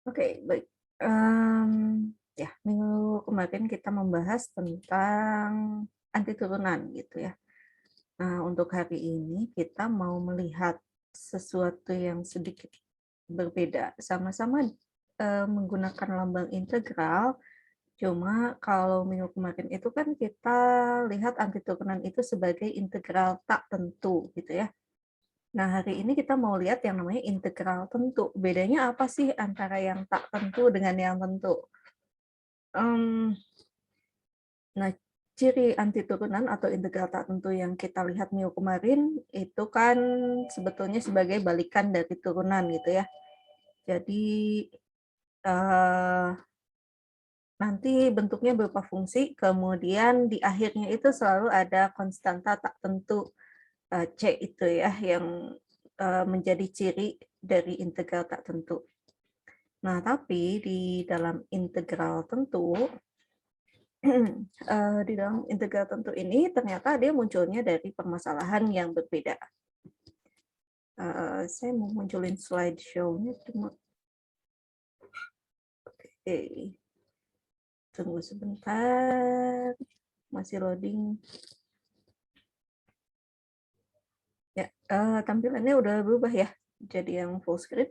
Oke, baik. Ya, minggu kemarin kita membahas tentang anti turunan gitu ya. Nah, untuk hari ini kita mau melihat sesuatu yang sedikit berbeda. Sama-sama menggunakan lambang integral, cuma kalau minggu kemarin itu kan kita lihat anti turunan itu sebagai integral tak tentu gitu ya. Nah, hari ini kita mau lihat yang namanya integral tentu. Bedanya apa sih antara yang tak tentu dengan yang tentu? Mmm, nah, ciri anti turunan atau integral tak tentu yang kita lihat minggu kemarin, itu kan sebetulnya sebagai balikan dari turunan gitu ya. Jadi, eee, nanti bentuknya berupa fungsi, kemudian di akhirnya itu selalu ada konstanta tak tentu, C itu ya, yang, menjadi ciri dari integral tak tentu. Nah, tapi di dalam integral tentu, di dalam integral tentu ini ternyata dia munculnya dari permasalahan yang berbeda. Saya mau munculin slideshow-nya cuma oke, tunggu sebentar, masih loading. Ya, tampilannya udah berubah ya, jadi yang full screen?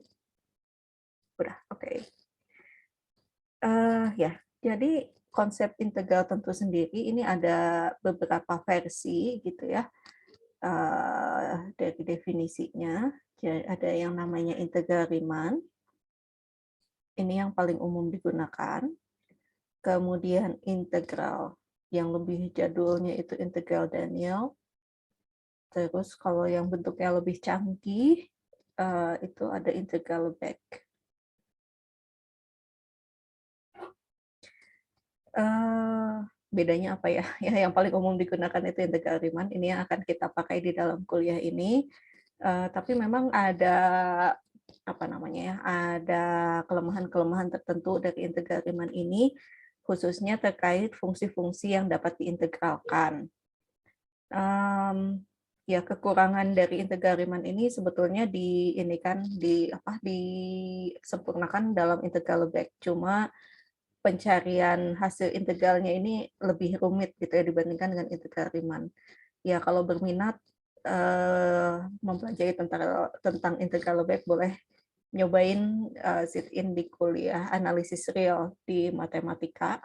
Udah, oke. Ya, jadi konsep integral tentu sendiri ini ada beberapa versi gitu ya, dari definisinya. Ada yang namanya integral Riemann, ini yang paling umum digunakan. Kemudian integral yang lebih jadulnya itu integral Daniel. Terus kalau yang bentuknya lebih canggih, itu ada integral Lebesgue. Bedanya apa ya? Ya, yang paling umum digunakan itu integral Riemann, ini yang akan kita pakai di dalam kuliah ini. Tapi memang ada apa namanya ya, ada kelemahan-kelemahan tertentu dari integral Riemann ini, khususnya terkait fungsi-fungsi yang dapat diintegralkan. Ya, kekurangan dari integral Riemann ini sebetulnya ini kan disempurnakan dalam integral Lebesgue. Cuma pencarian hasil integralnya ini lebih rumit gitu ya dibandingkan dengan integral Riemann. Ya, kalau berminat mempelajari tentang integral Lebesgue boleh nyobain sit in di kuliah analisis real di matematika.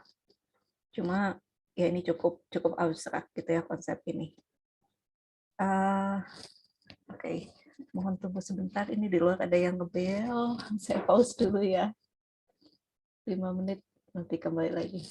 Cuma ya ini cukup cukup abstrak gitu ya konsep ini. Oke, mohon tunggu sebentar. Ini di luar ada yang ngebel. Saya pause dulu ya. 5 menit, nanti kembali lagi.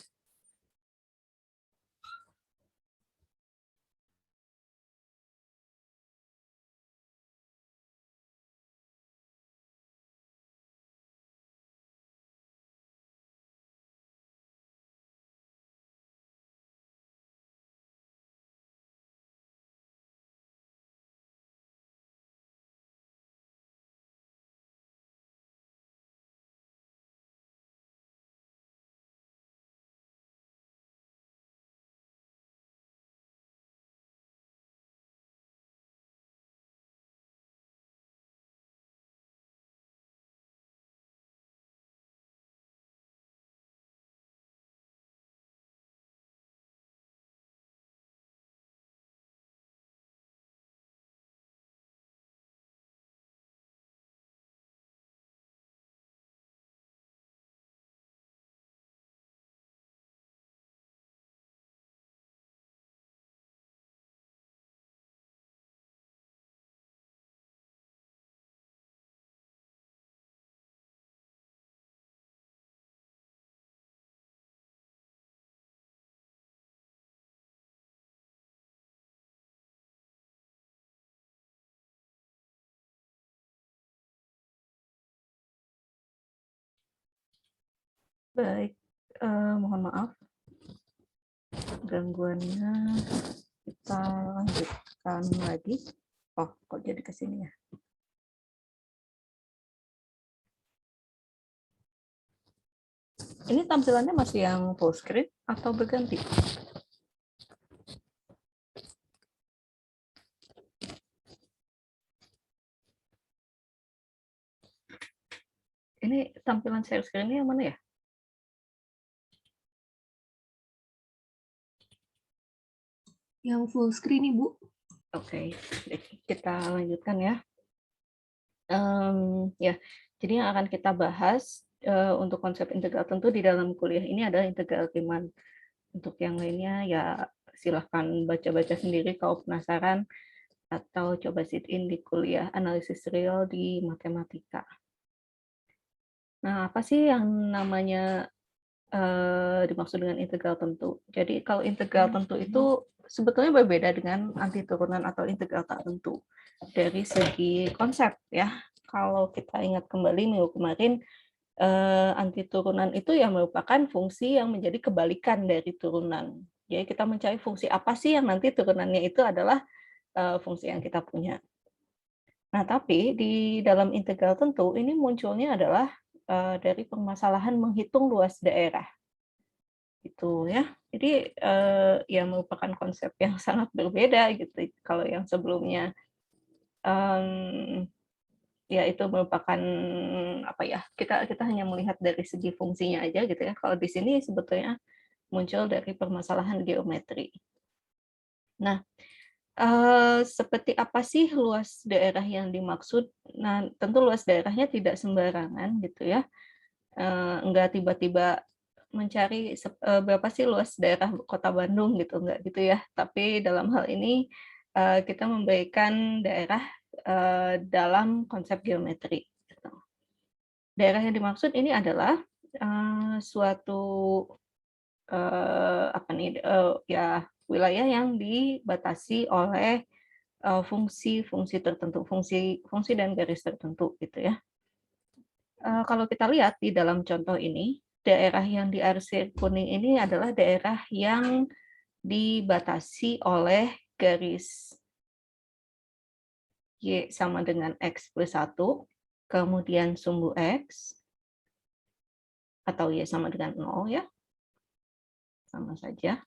Baik, mohon maaf gangguannya. Kita lanjutkan lagi. Oh, kok jadi ke sini ya? Ini tampilannya masih yang full screen atau berganti? Ini tampilan share screen-nya yang mana ya? Yang full screen, Ibu. Oke, kita lanjutkan ya. Ya, jadi yang akan kita bahas untuk konsep integral tentu di dalam kuliah ini adalah integral Riemann. Untuk yang lainnya ya silahkan baca-baca sendiri kalau penasaran atau coba sit-in di kuliah analisis real di matematika. Nah, apa sih yang namanya dimaksud dengan integral tentu? Jadi kalau integral tentu itu sebetulnya berbeda dengan antiturunan atau integral tak tentu dari segi konsep ya. Kalau kita ingat kembali minggu kemarin, antiturunan itu yang merupakan fungsi yang menjadi kebalikan dari turunan. Jadi kita mencari fungsi apa sih yang nanti turunannya itu adalah fungsi yang kita punya. Nah, tapi di dalam integral tentu ini munculnya adalah dari permasalahan menghitung luas daerah. Itu ya. Jadi ya merupakan konsep yang sangat berbeda gitu. Kalau yang sebelumnya ya itu merupakan apa ya? Kita hanya melihat dari segi fungsinya aja gitu ya. Kalau di sini sebetulnya muncul dari permasalahan geometri. Nah, seperti apa sih luas daerah yang dimaksud? Nah, tentu luas daerahnya tidak sembarangan gitu ya. Enggak tiba-tiba mencari berapa sih luas daerah Kota Bandung gitu, enggak gitu ya. Tapi dalam hal ini, kita memberikan daerah, dalam konsep geometri, gitu. Daerah yang dimaksud ini adalah, suatu, apa nih, ya wilayah yang dibatasi oleh, fungsi-fungsi tertentu, fungsi fungsi dan garis tertentu gitu ya. Kalau kita lihat di dalam contoh ini, daerah yang diarsir kuning ini adalah daerah yang dibatasi oleh garis Y sama dengan X plus 1, kemudian sumbu X, atau Y sama dengan 0 ya, sama saja.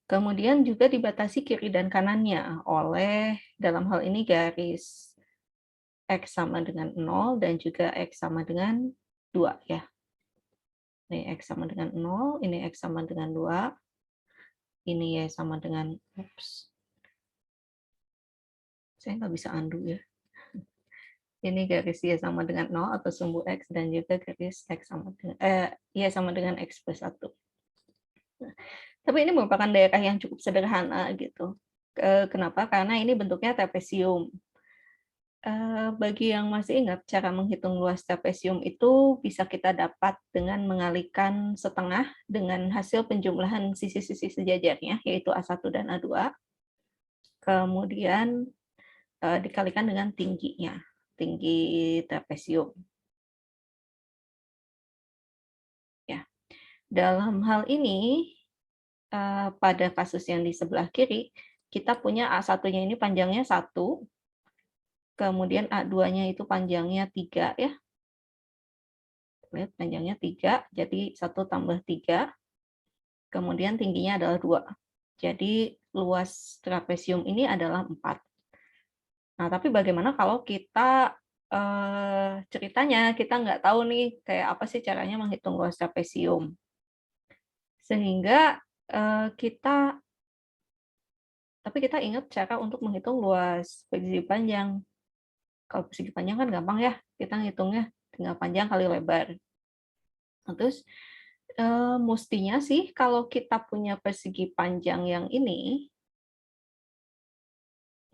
Kemudian juga dibatasi kiri dan kanannya oleh, dalam hal ini garis X sama dengan 0 dan juga X sama dengan 2 ya. Ini X sama dengan 0, ini X sama dengan 2, ini Y sama dengan, saya nggak bisa undo ya. Ini garis Y sama dengan 0 atau sumbu X dan juga garis X sama dengan, Y sama dengan X plus 1. Nah, tapi ini merupakan daerah yang cukup sederhana gitu. Kenapa? Karena ini bentuknya trapesium. Bagi yang masih ingat, cara menghitung luas trapesium itu bisa kita dapat dengan mengalihkan setengah dengan hasil penjumlahan sisi-sisi sejajarnya, yaitu A1 dan A2. Kemudian dikalikan dengan tingginya, tinggi trapesium. Ya. Dalam hal ini, pada kasus yang di sebelah kiri, kita punya A1-nya ini panjangnya 1, kemudian A2-nya itu panjangnya 3 ya. Lihat panjangnya 3, jadi 1 tambah 3, kemudian tingginya adalah 2. Jadi luas trapesium ini adalah 4. Nah, tapi bagaimana kalau kita ceritanya kita nggak tahu nih kayak apa sih caranya menghitung luas trapesium. Sehingga tapi kita ingat cara untuk menghitung luas persegi panjang. Kalau persegi panjang kan gampang ya, kita ngitungnya tinggal panjang kali lebar. Nah, terus mestinya sih kalau kita punya persegi panjang yang ini,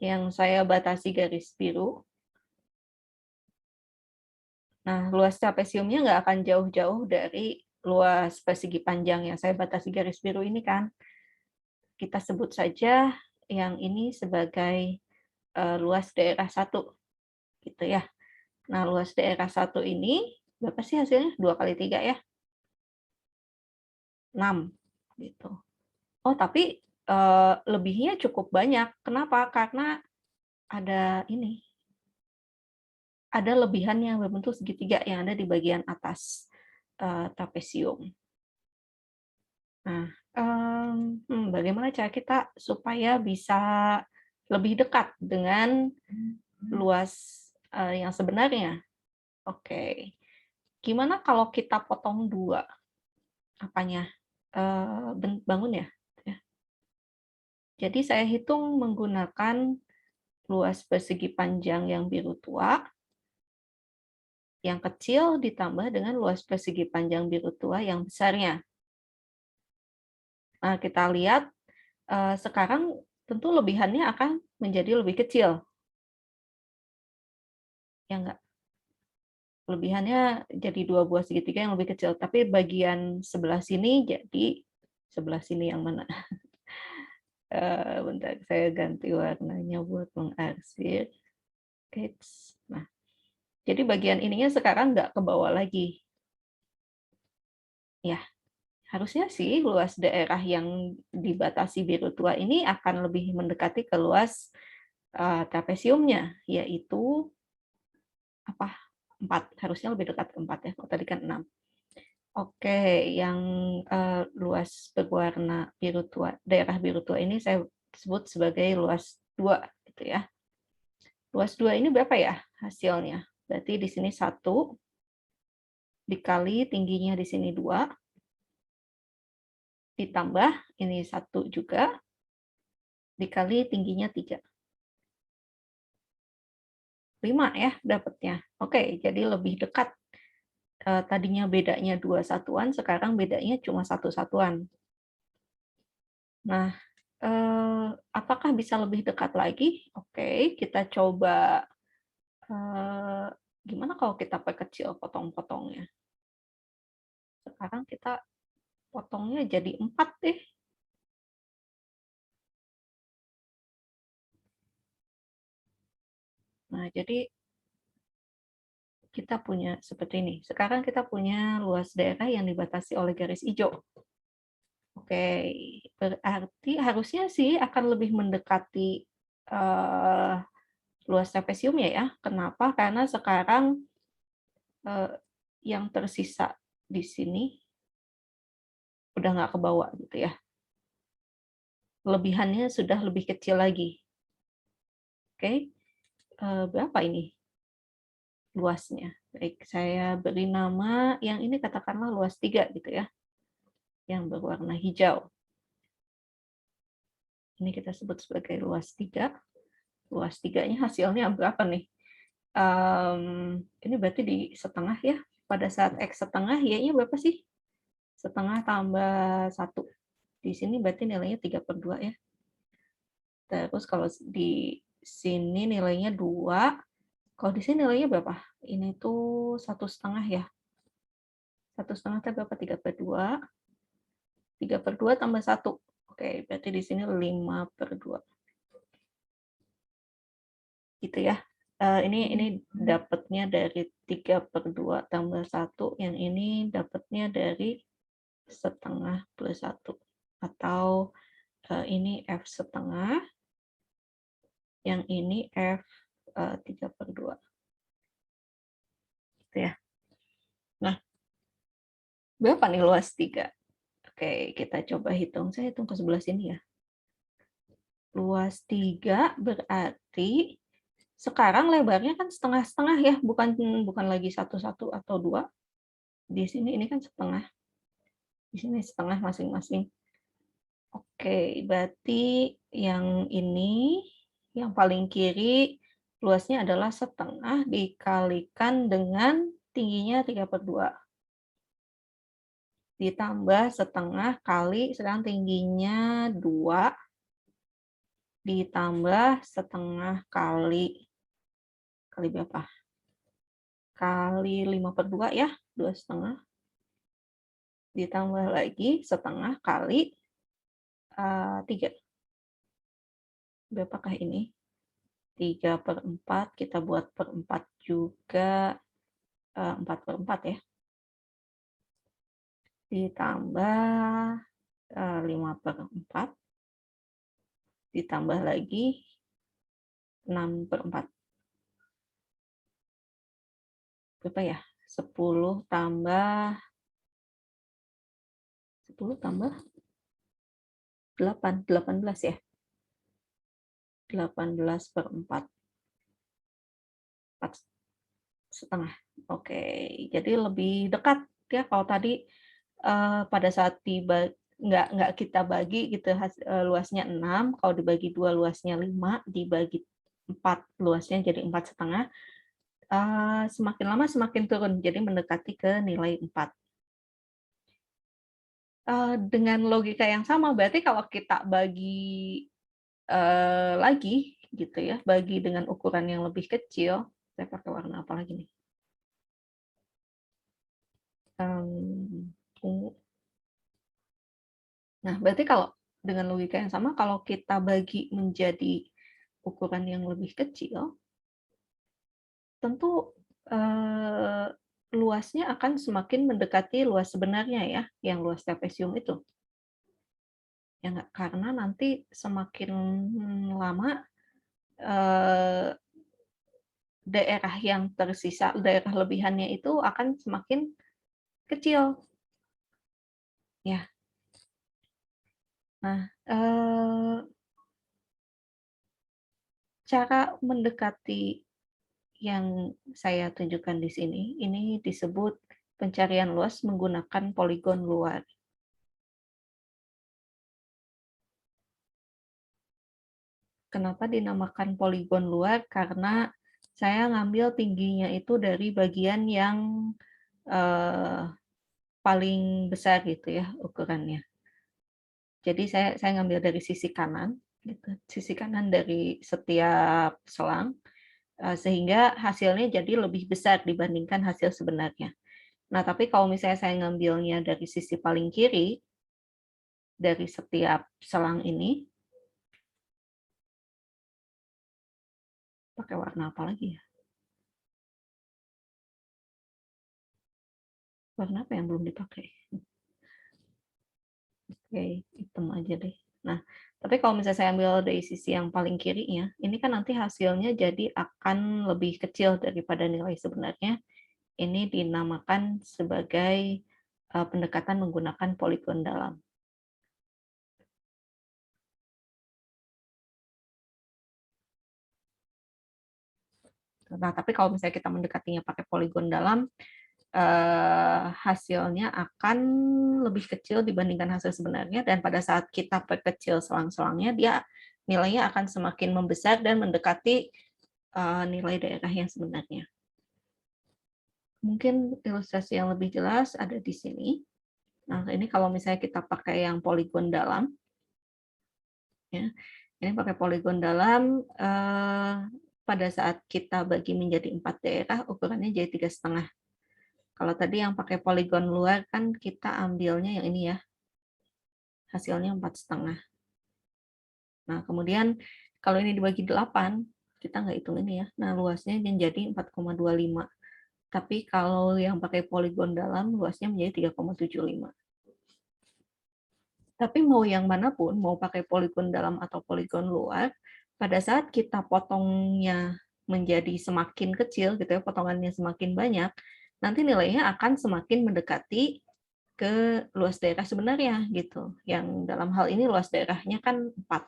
yang saya batasi garis biru, nah luas trapesiumnya nggak akan jauh-jauh dari luas persegi panjang yang saya batasi garis biru ini kan. Kita sebut saja yang ini sebagai luas daerah 1, gitu ya. Nah, luas daerah 1 ini berapa sih hasilnya? 2 kali 3 ya? 6, gitu. Oh, tapi lebihnya cukup banyak. Kenapa? Karena ada ini, ada lebihan yang berbentuk segitiga yang ada di bagian atas trapesium. Nah, bagaimana cara kita supaya bisa lebih dekat dengan luas yang sebenarnya? Oke. Gimana kalau kita potong 2? Apanya? Bangun ya? Ya. Jadi saya hitung menggunakan luas persegi panjang yang biru tua, yang kecil ditambah dengan luas persegi panjang biru tua yang besarnya. Nah, kita lihat sekarang tentu lebihannya akan menjadi lebih kecil. Ya enggak? Lebihannya jadi 2 buah segitiga yang lebih kecil, tapi bagian sebelah sini jadi sebelah sini yang mana? Bentar, saya ganti warnanya buat mengarsir. Nah, jadi bagian ininya sekarang nggak ke bawah lagi. Ya, harusnya sih luas daerah yang dibatasi biru tua ini akan lebih mendekati ke luas trapesiumnya, yaitu apa? 4, harusnya lebih dekat ke 4 ya, kalau tadi kan 6. Oke, yang luas berwarna biru tua, daerah biru tua ini saya sebut sebagai luas 2 gitu ya. Luas 2 ini berapa ya hasilnya? Berarti di sini 1 dikali tingginya di sini 2 ditambah ini 1 juga dikali tingginya 3. 5 ya dapatnya. Oke, jadi lebih dekat. Tadinya bedanya 2 satuan, sekarang bedanya cuma 1 satuan. Nah, apakah bisa lebih dekat lagi? Oke, kita coba, gimana kalau kita perkecil potong-potongnya? Sekarang kita potongnya jadi 4 deh. Nah, jadi kita punya seperti ini. Sekarang kita punya luas daerah yang dibatasi oleh garis hijau. Oke, berarti harusnya sih akan lebih mendekati luas trapesiumnya ya. Kenapa? Karena sekarang yang tersisa di sini udah nggak ke bawah gitu ya. Lebihannya sudah lebih kecil lagi. Oke, berapa ini luasnya? Baik, saya beri nama yang ini katakanlah luas 3 gitu ya, yang berwarna hijau. Ini kita sebut sebagai luas 3. Luas 3-nya hasilnya berapa nih? Ini berarti di setengah ya. Pada saat X setengah, Y-nya berapa sih? Setengah tambah 1. Di sini berarti nilainya 3/2 ya. Terus kalau di sini nilainya 2. Kalau di sini nilainya berapa? Ini tuh 1,5 ya. 1,5 itu berapa? 3/2. 3/2 tambah 1. Oke, berarti di sini 5/2. Gitu ya. Ini dapatnya dari 3/2 tambah 1, yang ini dapatnya dari setengah plus 1. Atau ini F setengah, yang ini F 3/2. Gitu ya. Nah, berapa nih luas 3? Oke, kita coba hitung. Saya hitung ke sebelah sini ya. Luas 3 berarti sekarang lebarnya kan setengah-setengah ya, bukan lagi 1-1 atau 2. Di sini ini kan setengah. Di sini setengah masing-masing. Oke, berarti yang ini, yang paling kiri, luasnya adalah setengah dikalikan dengan tingginya 3/2. Ditambah setengah kali, sekarang tingginya 2, ditambah setengah kali berapa? Kali 5/2 ya, 2,5. Ditambah lagi setengah kali 3. Berapakah ini? 3/4, kita buat per 4 juga, 4/4 ya. Ditambah 5/4, ditambah lagi 6/4. Berapa ya? 10 tambah 8, 18 ya? 18/4. setengah. Oke, jadi lebih dekat ya kalau tadi, pada saat nggak kita bagi gitu luasnya 6, kalau dibagi 2 luasnya 5, dibagi 4 luasnya jadi 4,5, semakin lama semakin turun, jadi mendekati ke nilai 4. Dengan logika yang sama berarti kalau kita bagi, lagi gitu ya, bagi dengan ukuran yang lebih kecil, saya pakai warna apa lagi nih? Ungu. Nah, berarti kalau dengan logika yang sama, kalau kita bagi menjadi ukuran yang lebih kecil, tentu, eee, luasnya akan semakin mendekati luas sebenarnya ya, yang luas trapesium itu. Ya nggak? Karena nanti semakin lama, eee, daerah yang tersisa, daerah lebihannya itu akan semakin kecil, ya. Nah, cara mendekati yang saya tunjukkan di sini, ini disebut pencarian luas menggunakan poligon luar. Kenapa dinamakan poligon luar? Karena saya ngambil tingginya itu dari bagian yang eh, paling besar gitu ya ukurannya. Jadi saya ngambil dari sisi kanan, gitu, sisi kanan dari setiap selang, sehingga hasilnya jadi lebih besar dibandingkan hasil sebenarnya. Nah, tapi kalau misalnya saya ngambilnya dari sisi paling kiri, dari setiap selang ini, pakai warna apa lagi ya? Warna apa yang belum dipakai? Oke, hitam aja deh. Nah, tapi kalau misalnya saya ambil dari sisi yang paling kirinya, ini kan nanti hasilnya jadi akan lebih kecil daripada nilai sebenarnya. Ini dinamakan sebagai pendekatan menggunakan poligon dalam. Nah, tapi kalau misalnya kita mendekatinya pakai poligon dalam, hasilnya akan lebih kecil dibandingkan hasil sebenarnya, dan pada saat kita perkecil selang-selangnya, dia nilainya akan semakin membesar dan mendekati nilai daerah yang sebenarnya. Mungkin ilustrasi yang lebih jelas ada di sini. Nah, ini kalau misalnya kita pakai yang poligon dalam, ya, ini pakai poligon dalam, pada saat kita bagi menjadi 4 daerah, ukurannya jadi 3,5. Kalau tadi yang pakai poligon luar kan kita ambilnya yang ini ya, hasilnya 4,5. Nah, kemudian kalau ini dibagi 8, kita nggak hitung ini ya. Nah, luasnya menjadi 4,25. Tapi kalau yang pakai poligon dalam, luasnya menjadi 3,75. Tapi mau yang manapun, mau pakai poligon dalam atau poligon luar, pada saat kita potongnya menjadi semakin kecil, gitu ya, potongannya semakin banyak, nanti nilainya akan semakin mendekati ke luas daerah sebenarnya, gitu. Yang dalam hal ini luas daerahnya kan 4.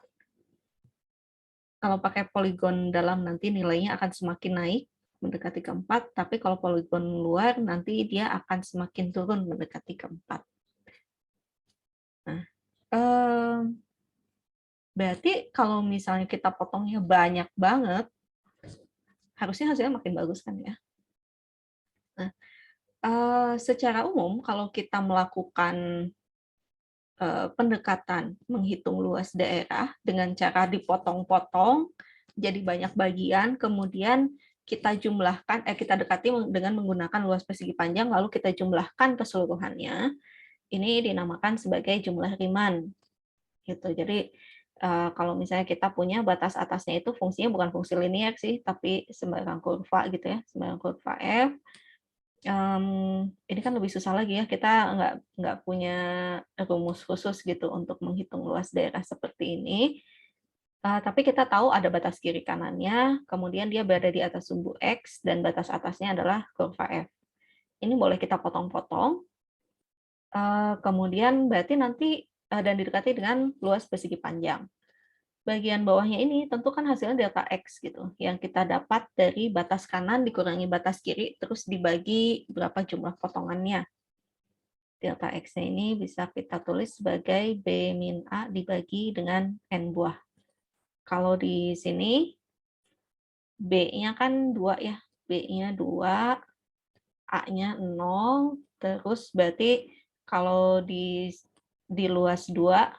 Kalau pakai poligon dalam nanti nilainya akan semakin naik, mendekati ke 4, tapi kalau poligon luar nanti dia akan semakin turun mendekati ke 4. Nah, berarti kalau misalnya kita potongnya banyak banget, harusnya hasilnya makin bagus kan ya. Nah, secara umum kalau kita melakukan pendekatan menghitung luas daerah dengan cara dipotong-potong jadi banyak bagian, kemudian kita dekati dengan menggunakan luas persegi panjang, lalu kita jumlahkan keseluruhannya. Ini dinamakan sebagai jumlah Riemann. Gitu. Jadi kalau misalnya kita punya batas atasnya itu fungsinya bukan fungsi linear sih, tapi sembarang kurva gitu ya, sembarang kurva f. Ini kan lebih susah lagi ya, kita nggak punya rumus khusus gitu untuk menghitung luas daerah seperti ini. Tapi kita tahu ada batas kiri kanannya, kemudian dia berada di atas sumbu X, dan batas atasnya adalah kurva F. Ini boleh kita potong-potong, kemudian berarti nanti dan didekati dengan luas persegi panjang. bagian bawahnya ini tentu kan hasilnya delta X gitu, yang kita dapat dari batas kanan dikurangi batas kiri, terus dibagi berapa jumlah potongannya. Delta X-nya ini bisa kita tulis sebagai B min A dibagi dengan N buah. Kalau di sini, B-nya kan 2 ya, B-nya 2, A-nya 0, terus berarti kalau diluas 2,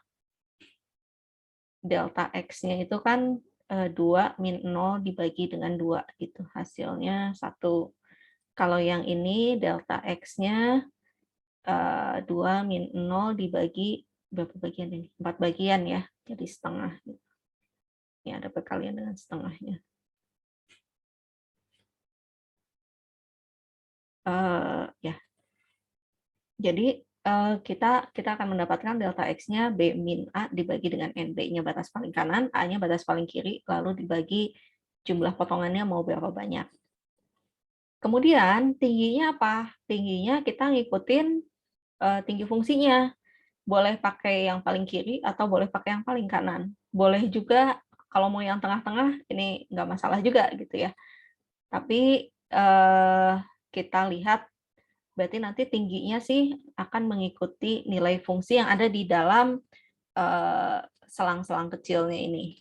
delta X-nya itu kan 2 min 0 dibagi dengan 2 gitu, hasilnya 1. Kalau yang ini delta X-nya 2 min 0 dibagi berapa bagian ini? 4 bagian ya, jadi setengah. Ini ada perkalian dengan setengahnya. Ya, jadi kita akan mendapatkan delta X-nya B min A dibagi dengan N. B-nya batas paling kanan, A-nya batas paling kiri, lalu dibagi jumlah potongannya mau berapa banyak. Kemudian tingginya apa? Tingginya kita ngikutin tinggi fungsinya. Boleh pakai yang paling kiri atau boleh pakai yang paling kanan. Boleh juga kalau mau yang tengah-tengah, ini nggak masalah juga gitu ya. Tapi kita lihat berarti nanti tingginya sih akan mengikuti nilai fungsi yang ada di dalam selang-selang kecilnya ini.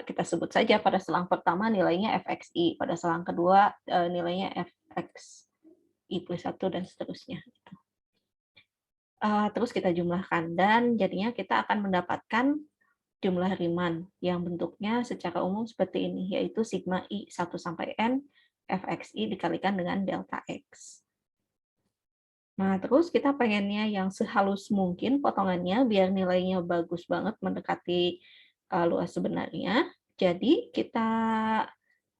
Kita sebut saja pada selang pertama nilainya fxi, pada selang kedua nilainya fxi plus 1 dan seterusnya. Terus kita jumlahkan dan jadinya kita akan mendapatkan jumlah Riemann yang bentuknya secara umum seperti ini, yaitu sigma i 1 sampai n fxi dikalikan dengan delta x. Nah, terus kita pengennya yang sehalus mungkin potongannya biar nilainya bagus banget mendekati luas sebenarnya. Jadi kita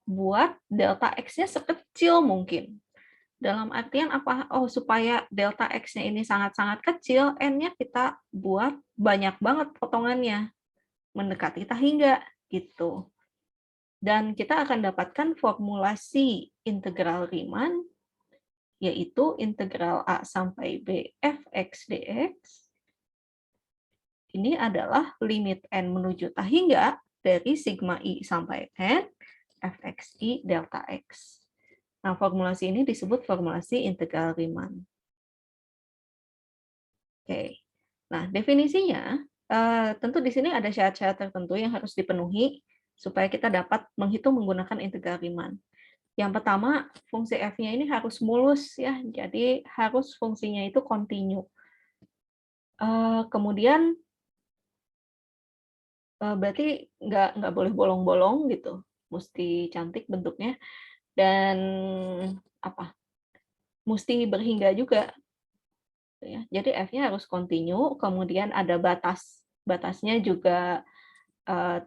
buat delta X-nya sekecil mungkin. Dalam artian apa? Oh, supaya delta X-nya ini sangat-sangat kecil, N-nya kita buat banyak banget potongannya. Mendekati tahingga gitu. Dan kita akan dapatkan formulasi integral Riemann yaitu integral A sampai B fx dx. Ini adalah limit n menuju tahingga dari sigma i sampai n fxi delta x. Nah, formulasi ini disebut formulasi integral Riemann. Oke. Nah, definisinya tentu di sini ada syarat-syarat tertentu yang harus dipenuhi supaya kita dapat menghitung menggunakan integral Riemann. Yang pertama, fungsi f-nya ini harus mulus ya, jadi harus fungsinya itu kontinu. Kemudian berarti nggak boleh bolong-bolong gitu, mesti cantik bentuknya dan apa? Mesti berhingga juga. Ya. Jadi f-nya harus kontinu, kemudian ada batasnya juga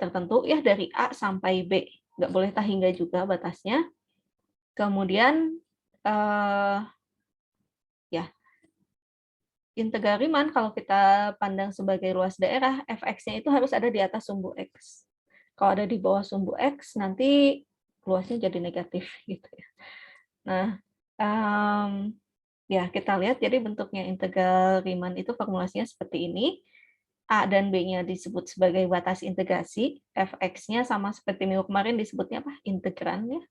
tertentu ya dari A sampai B, nggak boleh tahingga juga batasnya. Kemudian ya integral Riemann kalau kita pandang sebagai luas daerah, fx-nya itu harus ada di atas sumbu x. Kalau ada di bawah sumbu x, nanti luasnya jadi negatif gitu ya. Nah, ya kita lihat jadi bentuknya integral Riemann itu formulasinya seperti ini. A dan B-nya disebut sebagai batas integrasi, fx-nya sama seperti minggu kemarin disebutnya apa? Integran ya.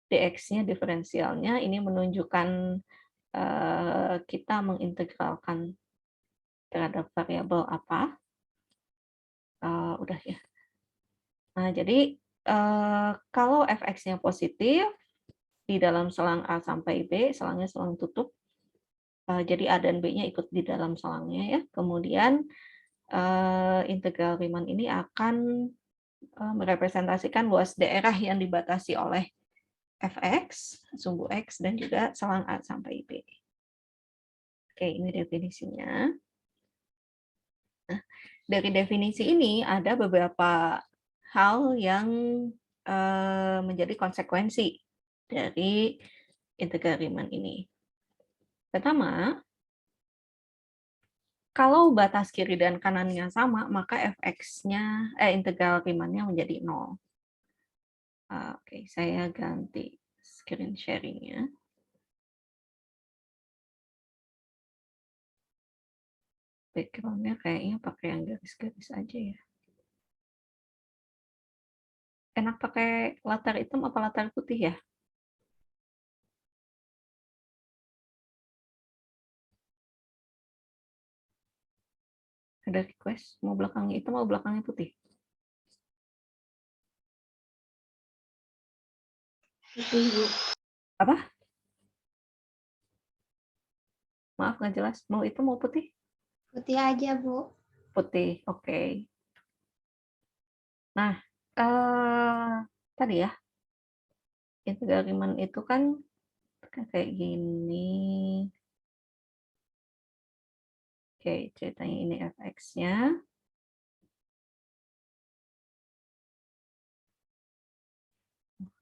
Dx-nya diferensialnya, ini menunjukkan kita mengintegralkan terhadap variabel apa. Udah ya. Nah, jadi kalau fx-nya positif, di dalam selang A sampai B, selangnya selang tutup, jadi A dan B-nya ikut di dalam selangnya ya. Kemudian integral Riemann ini akan merepresentasikan luas daerah yang dibatasi oleh fx, sumbu x, dan juga selang A sampai B. Oke, ini definisinya. Nah, dari definisi ini ada beberapa hal yang menjadi konsekuensi dari integral Riemann ini. Pertama, kalau batas kiri dan kanannya sama, maka fx-nya, integral Riemann-nya menjadi 0. Oke, saya ganti screen sharing-nya. Background-nya kayaknya pakai yang garis-garis aja ya. Enak pakai latar hitam apa latar putih ya? Ada request, mau belakangnya hitam mau belakangnya putih? Putih, Bu. Apa? Maaf nggak jelas. Mau hitam mau putih? Putih aja, Bu. Putih, oke. Nah, tadi ya, integraliman itu kan kayak gini. Oke, ceritanya ini fx-nya.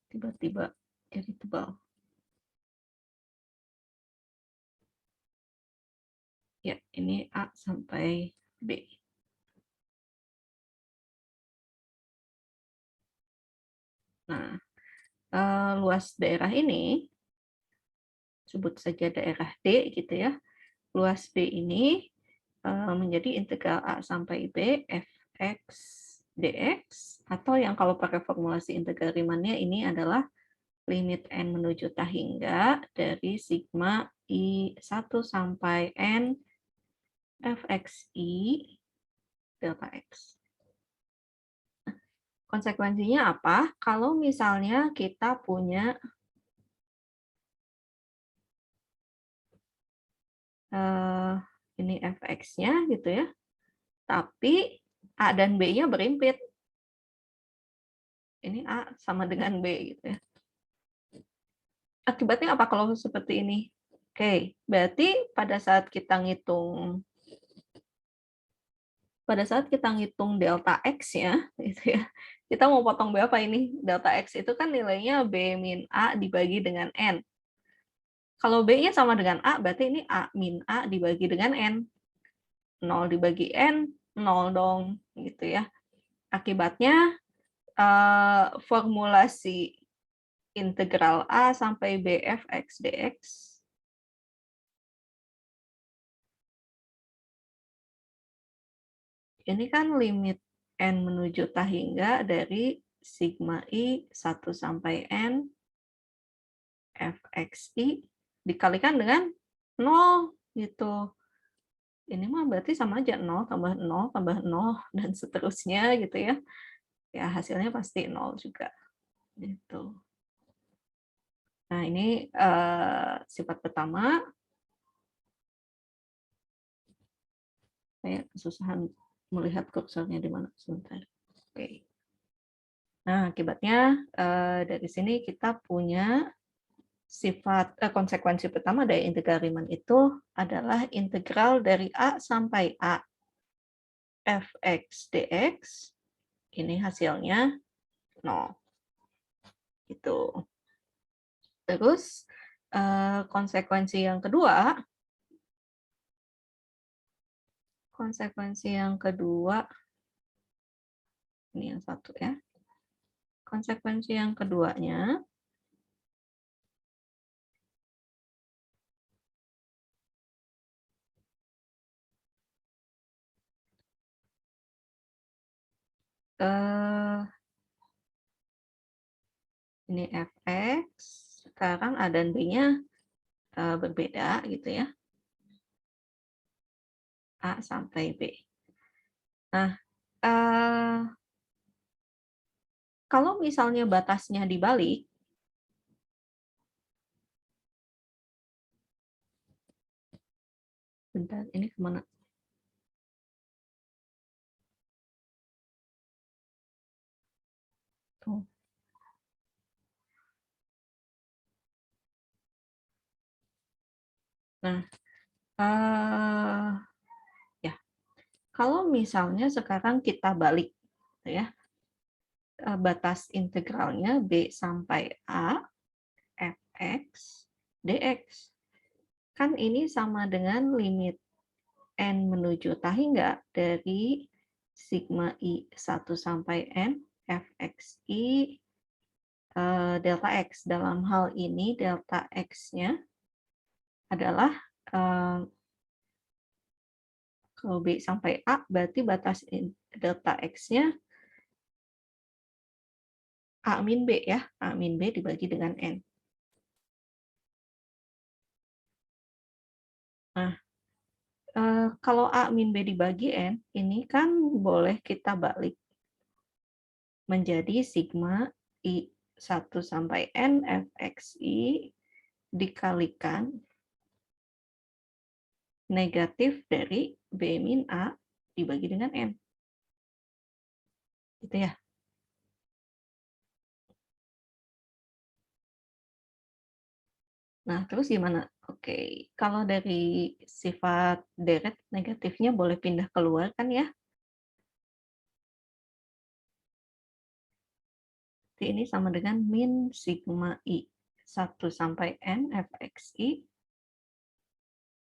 Tiba-tiba jadi tebal. Ya, ini A sampai B. Nah, luas daerah ini, sebut saja daerah D gitu ya. Luas D ini menjadi integral A sampai B fx dx, atau yang kalau pakai formulasi integral Riemann-nya ini adalah limit n menuju tak hingga dari sigma I1 sampai n fxi delta x. Konsekuensinya apa? Kalau misalnya kita punya ini fx-nya gitu ya, tapi A dan B-nya berimpit. Ini A sama dengan B gitu ya. Akibatnya apa kalau seperti ini? Oke, berarti pada saat kita ngitung delta X ya, gitu ya. Kita mau potong berapa ini? Delta X itu kan nilainya B min A dibagi dengan N. Kalau B-nya sama dengan A, berarti ini A min A dibagi dengan N. 0 dibagi N, 0 dong, gitu ya. Akibatnya formulasi integral A sampai B fx dx ini kan limit n menuju tak hingga dari sigma i 1 sampai n fxi dikalikan dengan 0 gitu. Ini mah berarti sama aja 0 tambah 0 tambah 0 dan seterusnya gitu ya. Ya hasilnya pasti 0 juga gitu. Nah, ini sifat pertama. Saya kesusahan melihat kursornya di mana sebentar. Oke. Nah, akibatnya dari sini kita punya sifat konsekuensi pertama dari integral Riemann itu adalah integral dari A sampai A fx dx. Ini hasilnya 0. Gitu. Terus konsekuensi yang kedua ini yang satu ya. Konsekuensi yang keduanya ini fx, sekarang A dan B-nya berbeda gitu ya. A sampai B. Nah, kalau misalnya batasnya dibalik, bentar, ini kemana? Tuh. Nah, ya, kalau misalnya sekarang kita balik, ya, batas integralnya B sampai A fx dx, kan ini sama dengan limit n menuju tak hingga dari sigma i 1 sampai n fxi delta x. Dalam hal ini delta x-nya adalah Kalau B sampai A, berarti batas delta X-nya A min B ya. A min B dibagi dengan N. Nah, kalau A min B dibagi N, ini kan boleh kita balik menjadi sigma I1 sampai N Fxi dikalikan negatif dari B min A dibagi dengan N. Gitu ya. Nah, terus gimana? Oke, kalau dari sifat deret negatifnya boleh pindah keluar kan ya? Jadi ini sama dengan min sigma I1 sampai N Fxi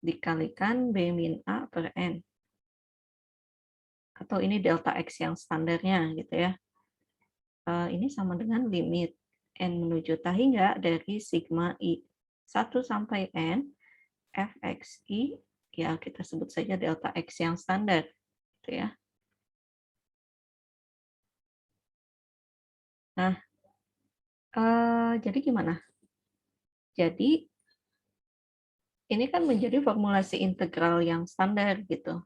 dikalikan B min A per N. Atau ini delta X yang standarnya gitu ya. Ini sama dengan limit N menuju tak hingga dari sigma I1 sampai N Fxi, ya kita sebut saja delta X yang standar. Gitu ya. Nah, jadi gimana? Jadi ini kan menjadi formulasi integral yang standar gitu.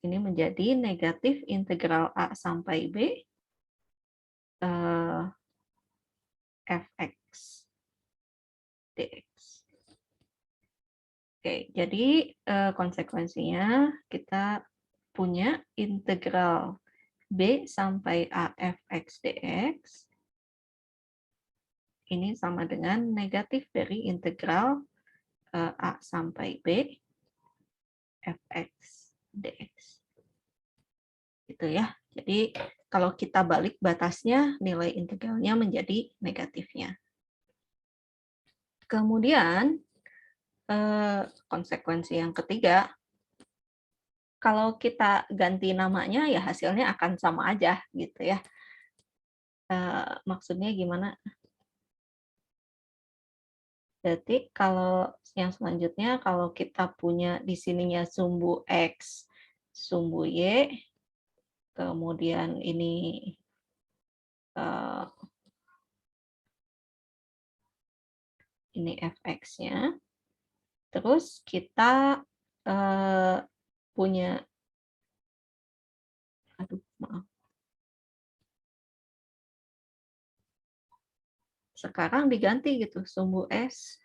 Ini menjadi negatif integral A sampai B Fx dx. Oke, jadi konsekuensinya kita punya integral B sampai A Fx dx ini sama dengan negatif dari integral A sampai B Fx dx. Gitu ya. Jadi kalau kita balik batasnya, nilai integralnya menjadi negatifnya. Kemudian konsekuensi yang ketiga, kalau kita ganti namanya ya hasilnya akan sama aja gitu ya. Maksudnya gimana? Berarti kalau yang selanjutnya kalau kita punya di sininya sumbu X, sumbu Y, kemudian ini Fx-nya, terus kita punya, aduh maaf, sekarang diganti gitu sumbu S,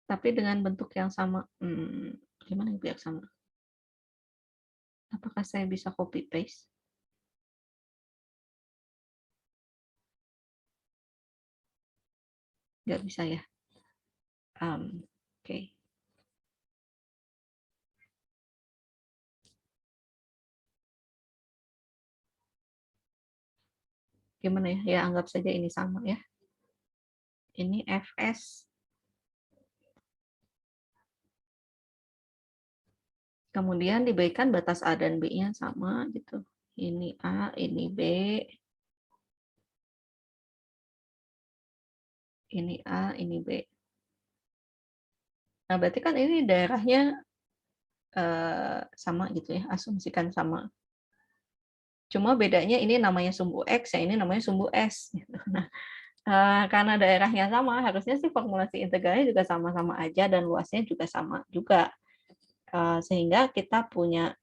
tapi dengan bentuk yang sama. Gimana biar sama? Apakah saya bisa copy paste? Nggak bisa ya. Oke. Gimana ya? Ya anggap saja ini sama ya. Ini Fs. Kemudian diberikan batas A dan B-nya sama gitu. Ini A, ini B. Ini A, ini B. Nah, berarti kan ini daerahnya sama gitu ya, asumsikan sama. Cuma bedanya ini namanya sumbu X, ya ini namanya sumbu S. Gitu. Nah, karena daerahnya sama, harusnya sih formulasi integralnya juga sama-sama aja dan luasnya juga sama juga. Sehingga kita punya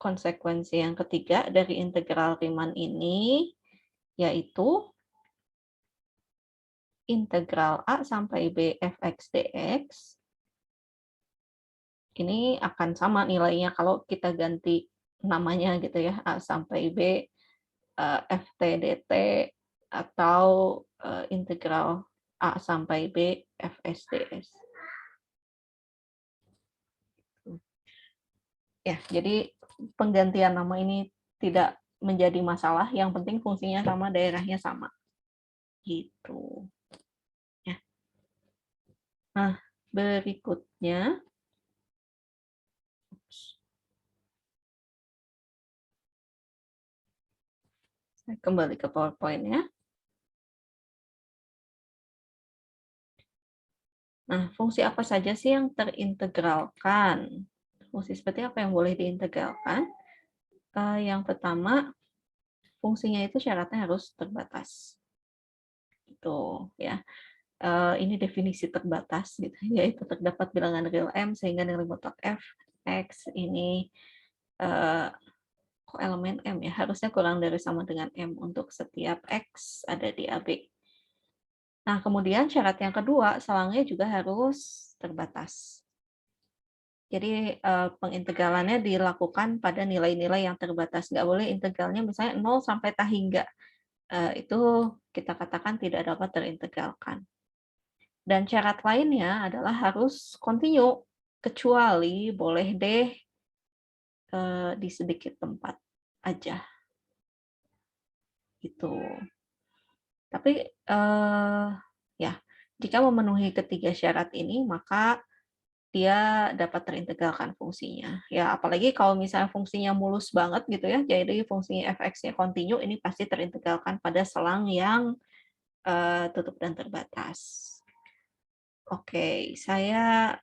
konsekuensi yang ketiga dari integral Riemann ini, yaitu integral A sampai B Fx dx ini akan sama nilainya kalau kita ganti namanya gitu ya, A sampai B Ft dt atau integral A sampai B Fs ds. Ya, jadi penggantian nama ini tidak menjadi masalah, yang penting fungsinya sama, daerahnya sama. Gitu. Ya. Nah, berikutnya saya kembali ke PowerPoint-nya. Nah, fungsi apa saja sih yang terintegralkan? Fungsi seperti apa yang boleh diintegralkan? Yang pertama, fungsinya itu syaratnya harus terbatas. Itu ya. Ini definisi terbatas gitu, yaitu terdapat bilangan real M sehingga nilai mutlak f x ini kok elemen M ya, harusnya kurang dari sama dengan M untuk setiap X ada di AB. Nah, kemudian syarat yang kedua, selangnya juga harus terbatas. Jadi pengintegralannya dilakukan pada nilai-nilai yang terbatas. Nggak boleh integralnya misalnya 0 sampai tak hingga. Itu kita katakan tidak dapat terintegralkan. Dan syarat lainnya adalah harus kontinu, kecuali boleh deh di sedikit tempat aja. Gitu. Tapi ya, jika memenuhi ketiga syarat ini, maka dia dapat terintegralkan fungsinya. Ya, apalagi kalau misalnya fungsinya mulus banget gitu ya, jadi fungsinya fx-nya kontinu, ini pasti terintegralkan pada selang yang tutup dan terbatas. Oke, saya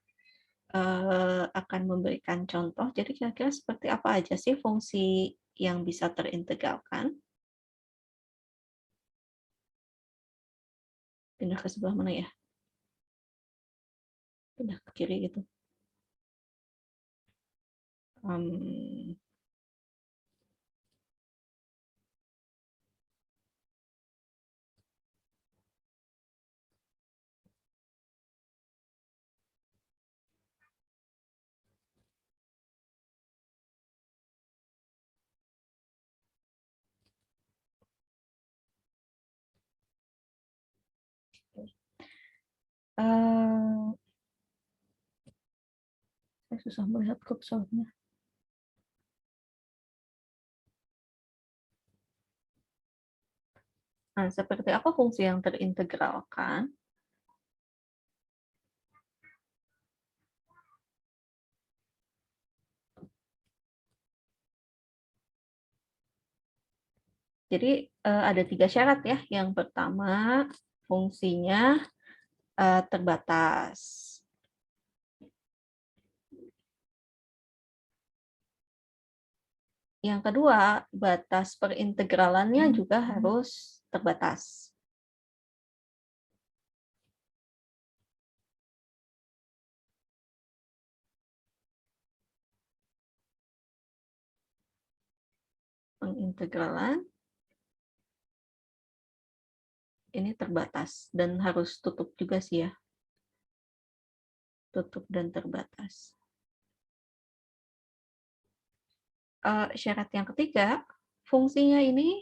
akan memberikan contoh. Jadi kira-kira seperti apa aja sih fungsi yang bisa terintegralkan? Pindah ke sebelah mana ya? Pindah ke kiri gitu. Um, saya susah melihat kursornya. Nah, seperti apa fungsi yang terintegralkan? Jadi ada 3 syarat ya. Yang pertama, fungsinya terbatas. Yang kedua, batas perintegralannya juga harus terbatas. Pengintegralan ini terbatas dan harus tutup juga sih ya. Tutup dan terbatas. Syarat yang ketiga, fungsinya ini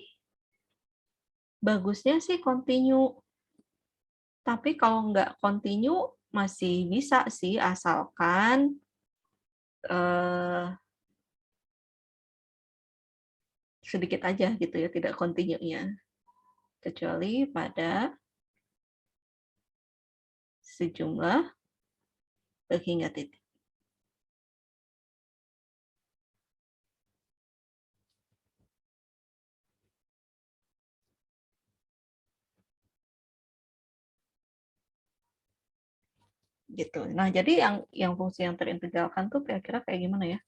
bagusnya sih kontinu. Tapi kalau nggak kontinu masih bisa sih asalkan sedikit aja gitu ya, tidak kontinunya. Kecuali pada sejumlah hingga titik. Gitu. Nah, jadi yang fungsi yang terintegralkan tuh kira-kira kayak gimana ya?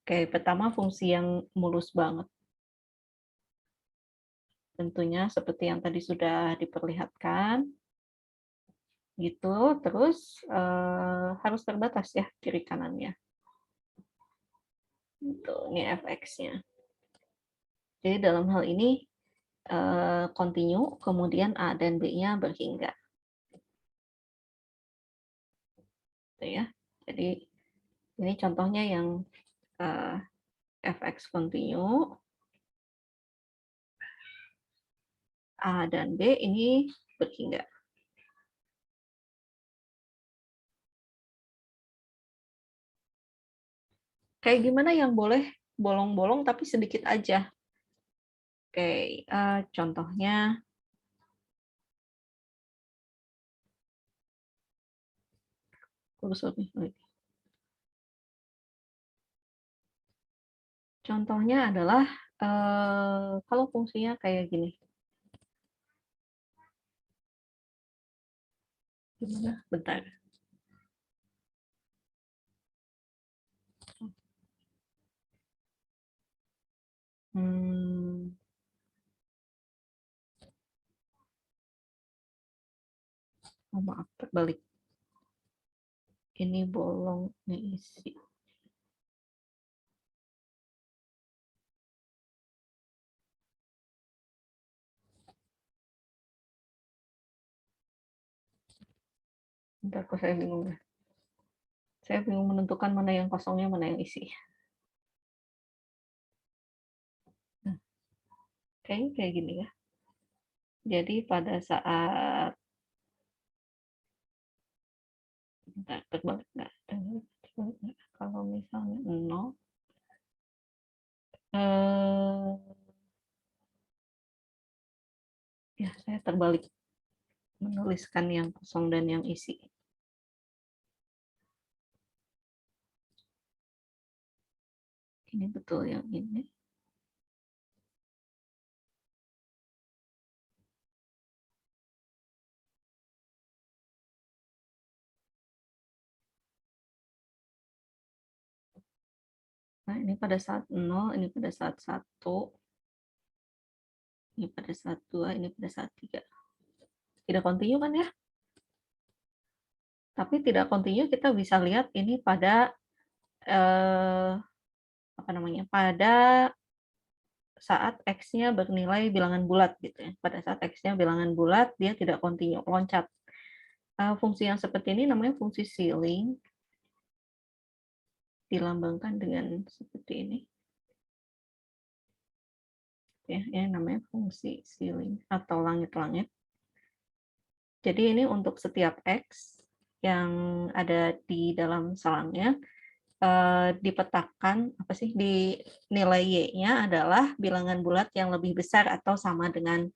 Kayak pertama fungsi yang mulus banget. Tentunya seperti yang tadi sudah diperlihatkan. Gitu. Terus harus terbatas ya kiri kanannya. Gitu. Ini fx-nya. Jadi dalam hal ini continue, kemudian A dan B-nya berhingga. Gitu ya. Jadi ini contohnya yang fx continue, A dan B ini berhingga. Kayak gimana yang boleh bolong-bolong tapi sedikit aja? Oke, contohnya Contohnya adalah kalau fungsinya kayak gini. Gimana? Bentar. Oh, maaf, terbalik. Ini bolong, ini isi. Bentar, kok saya bingung ya. Saya bingung menentukan mana yang kosongnya, mana yang isi. Nah, kayaknya kayak gini ya. Jadi pada saat bentar, terbalik nggak? Kalau misalnya 0, ya saya terbalik menuliskan yang kosong dan yang isi. Ini betul yang ini. Nah, ini pada saat 0, ini pada saat 1, ini pada saat 2, ini pada saat 3. Tidak kontinu kan ya? Tapi tidak kontinu kita bisa lihat ini pada apa namanya? Pada saat X-nya bernilai bilangan bulat gitu ya. Pada saat X-nya bilangan bulat dia tidak kontinu, loncat. Fungsi yang seperti ini namanya fungsi ceiling. Dilambangkan dengan seperti ini. Ya, ini namanya fungsi ceiling atau langit-langit. Jadi ini untuk setiap X yang ada di dalam selangnya dipetakan apa sih di nilai Y-nya adalah bilangan bulat yang lebih besar atau sama dengan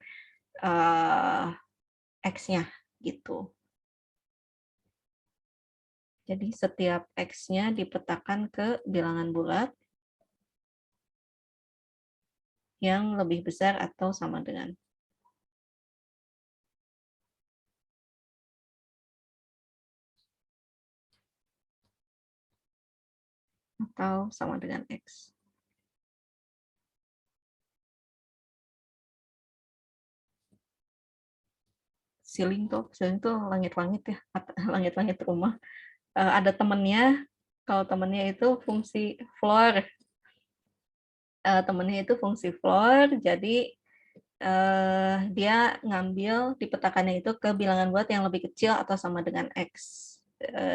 X-nya gitu. Jadi setiap X-nya dipetakan ke bilangan bulat yang lebih besar atau sama dengan X. Ceiling tuh langit-langit ya, langit-langit rumah. Ada temennya, kalau temennya itu fungsi floor. Temennya itu fungsi floor, jadi dia ngambil di petakannya itu ke bilangan bulat yang lebih kecil atau sama dengan X.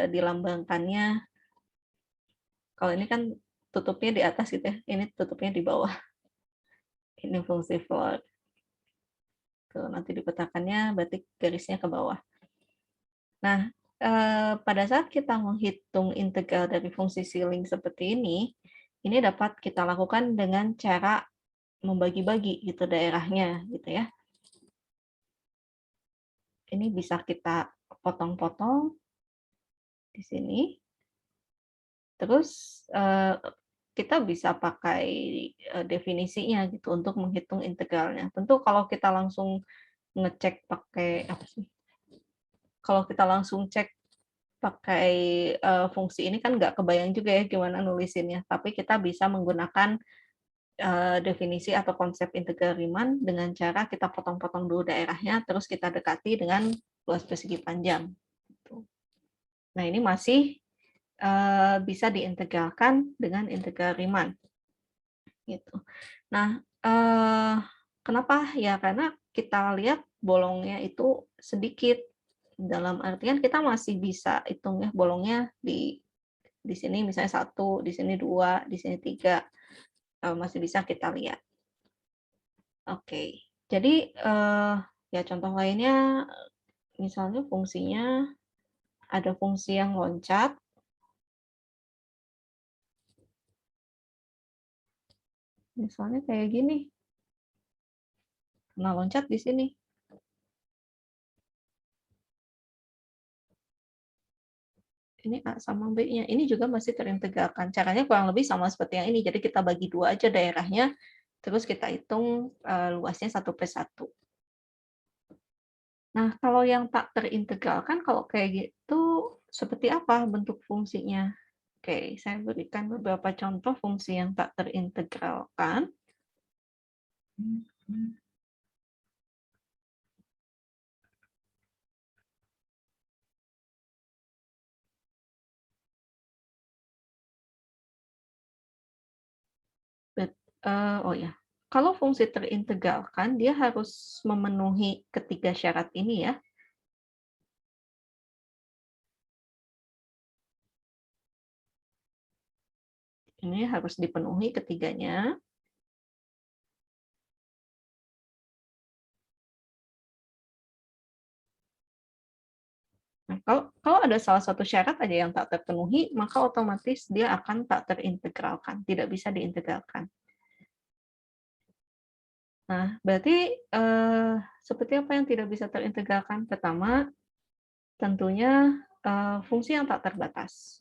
Dilambangkannya, kalau ini kan tutupnya di atas gitu ya, ini tutupnya di bawah. Ini fungsi floor. Tuh, nanti di petakannya berarti garisnya ke bawah. Nah, pada saat kita menghitung integral dari fungsi ceiling seperti ini dapat kita lakukan dengan cara membagi-bagi gitu daerahnya gitu ya. Ini bisa kita potong-potong di sini. Terus kita bisa pakai definisinya gitu untuk menghitung integralnya. Tentu kalau kita langsung ngecek pakai apa sih? Kalau kita langsung cek pakai fungsi ini kan nggak kebayang juga ya gimana nulisinnya. Tapi kita bisa menggunakan definisi atau konsep integral Riemann dengan cara kita potong-potong dulu daerahnya, terus kita dekati dengan luas persegi panjang. Gitu. Nah, ini masih bisa diintegralkan dengan integral Riemann. Gitu. Nah, kenapa? Ya karena kita lihat bolongnya itu sedikit. Dalam artian kita masih bisa hitung ya bolongnya di sini misalnya 1, di sini 2, di sini 3. Masih bisa kita lihat. Oke. Jadi ya contoh lainnya misalnya fungsinya ada fungsi yang loncat. Misalnya kayak gini. Nah, loncat di sini. Ini A sama B-nya. Ini juga masih terintegralkan. Caranya kurang lebih sama seperti yang ini. Jadi kita bagi 2 aja daerahnya, terus kita hitung luasnya 1/1. Nah, kalau yang tak terintegralkan, kalau kayak gitu, seperti apa bentuk fungsinya? Oke, saya berikan beberapa contoh fungsi yang tak terintegralkan. Oh ya, kalau fungsi terintegralkan, dia harus memenuhi ketiga syarat ini ya. Ini harus dipenuhi ketiganya. Nah, kalau ada salah satu syarat aja yang tak terpenuhi, maka otomatis dia akan tak terintegralkan, tidak bisa diintegralkan. Nah, berarti seperti apa yang tidak bisa terintegralkan? Pertama, tentunya fungsi yang tak terbatas.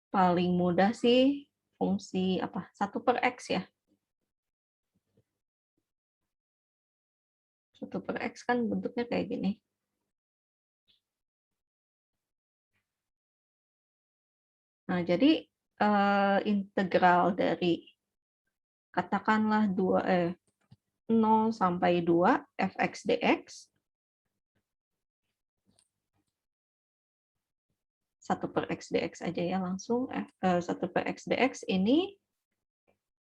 Paling mudah sih fungsi apa? 1/x ya. 1/x kan bentuknya kayak gini. Nah, jadi integral dari katakanlah 0 sampai 2 fx dx 1/x dx aja ya langsung 1/x dx ini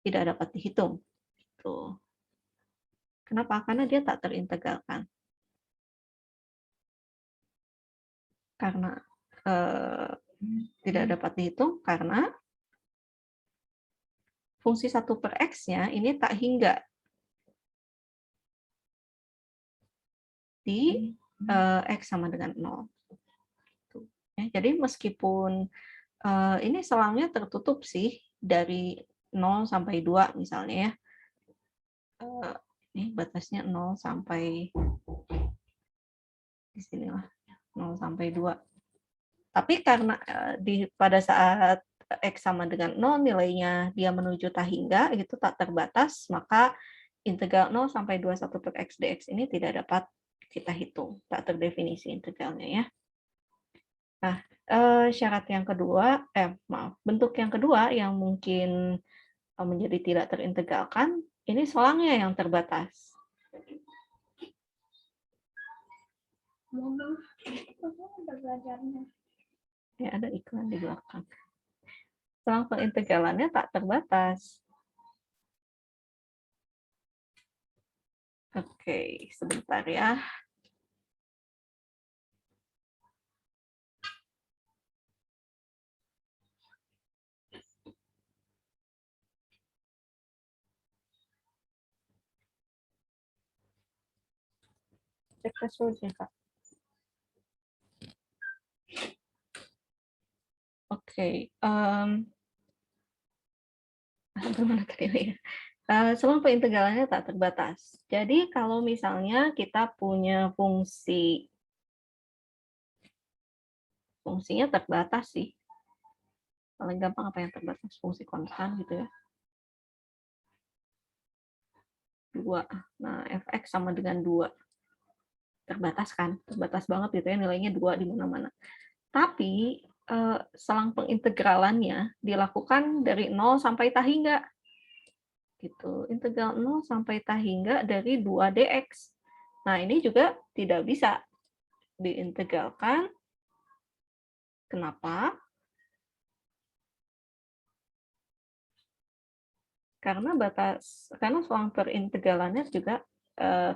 tidak dapat dihitung. Tuh. Kenapa? Karena dia tak terintegralkan. Karena tidak dapat dihitung karena fungsi 1/x-nya ini tak hingga di x sama dengan 0. Tuh. Ya, jadi meskipun ini selangnya tertutup sih dari 0 sampai 2 misalnya ya. Ini batasnya 0 sampai di sinilah 0 sampai 2. Tapi karena pada saat x sama dengan 0 nilainya dia menuju tak hingga gitu tak terbatas, maka integral 0 sampai 21/x dx ini tidak dapat kita hitung, tak terdefinisi integralnya ya. Nah, syarat yang kedua, bentuk yang kedua yang mungkin menjadi tidak terintegralkan, ini selangnya yang terbatas. Ya, ada iklan di belakang. Selang pengintegralannya tak terbatas. Oke, sebentar ya. Cek password-nya, Kak. Oke, gimana tadi ya? Selang pengintegralannya tak terbatas. Jadi kalau misalnya kita punya fungsinya terbatas sih. Paling gampang apa yang terbatas? Fungsi konstan gitu ya. 2. Nah, fx sama dengan 2. Terbatas kan? Terbatas banget gitu ya, nilainya 2 di mana-mana. Tapi selang pengintegralannya dilakukan dari 0 sampai tak hingga. Gitu. Integral 0 sampai tak hingga dari 2 dx. Nah, ini juga tidak bisa diintegralkan. Kenapa? Karena selang perintegralannya juga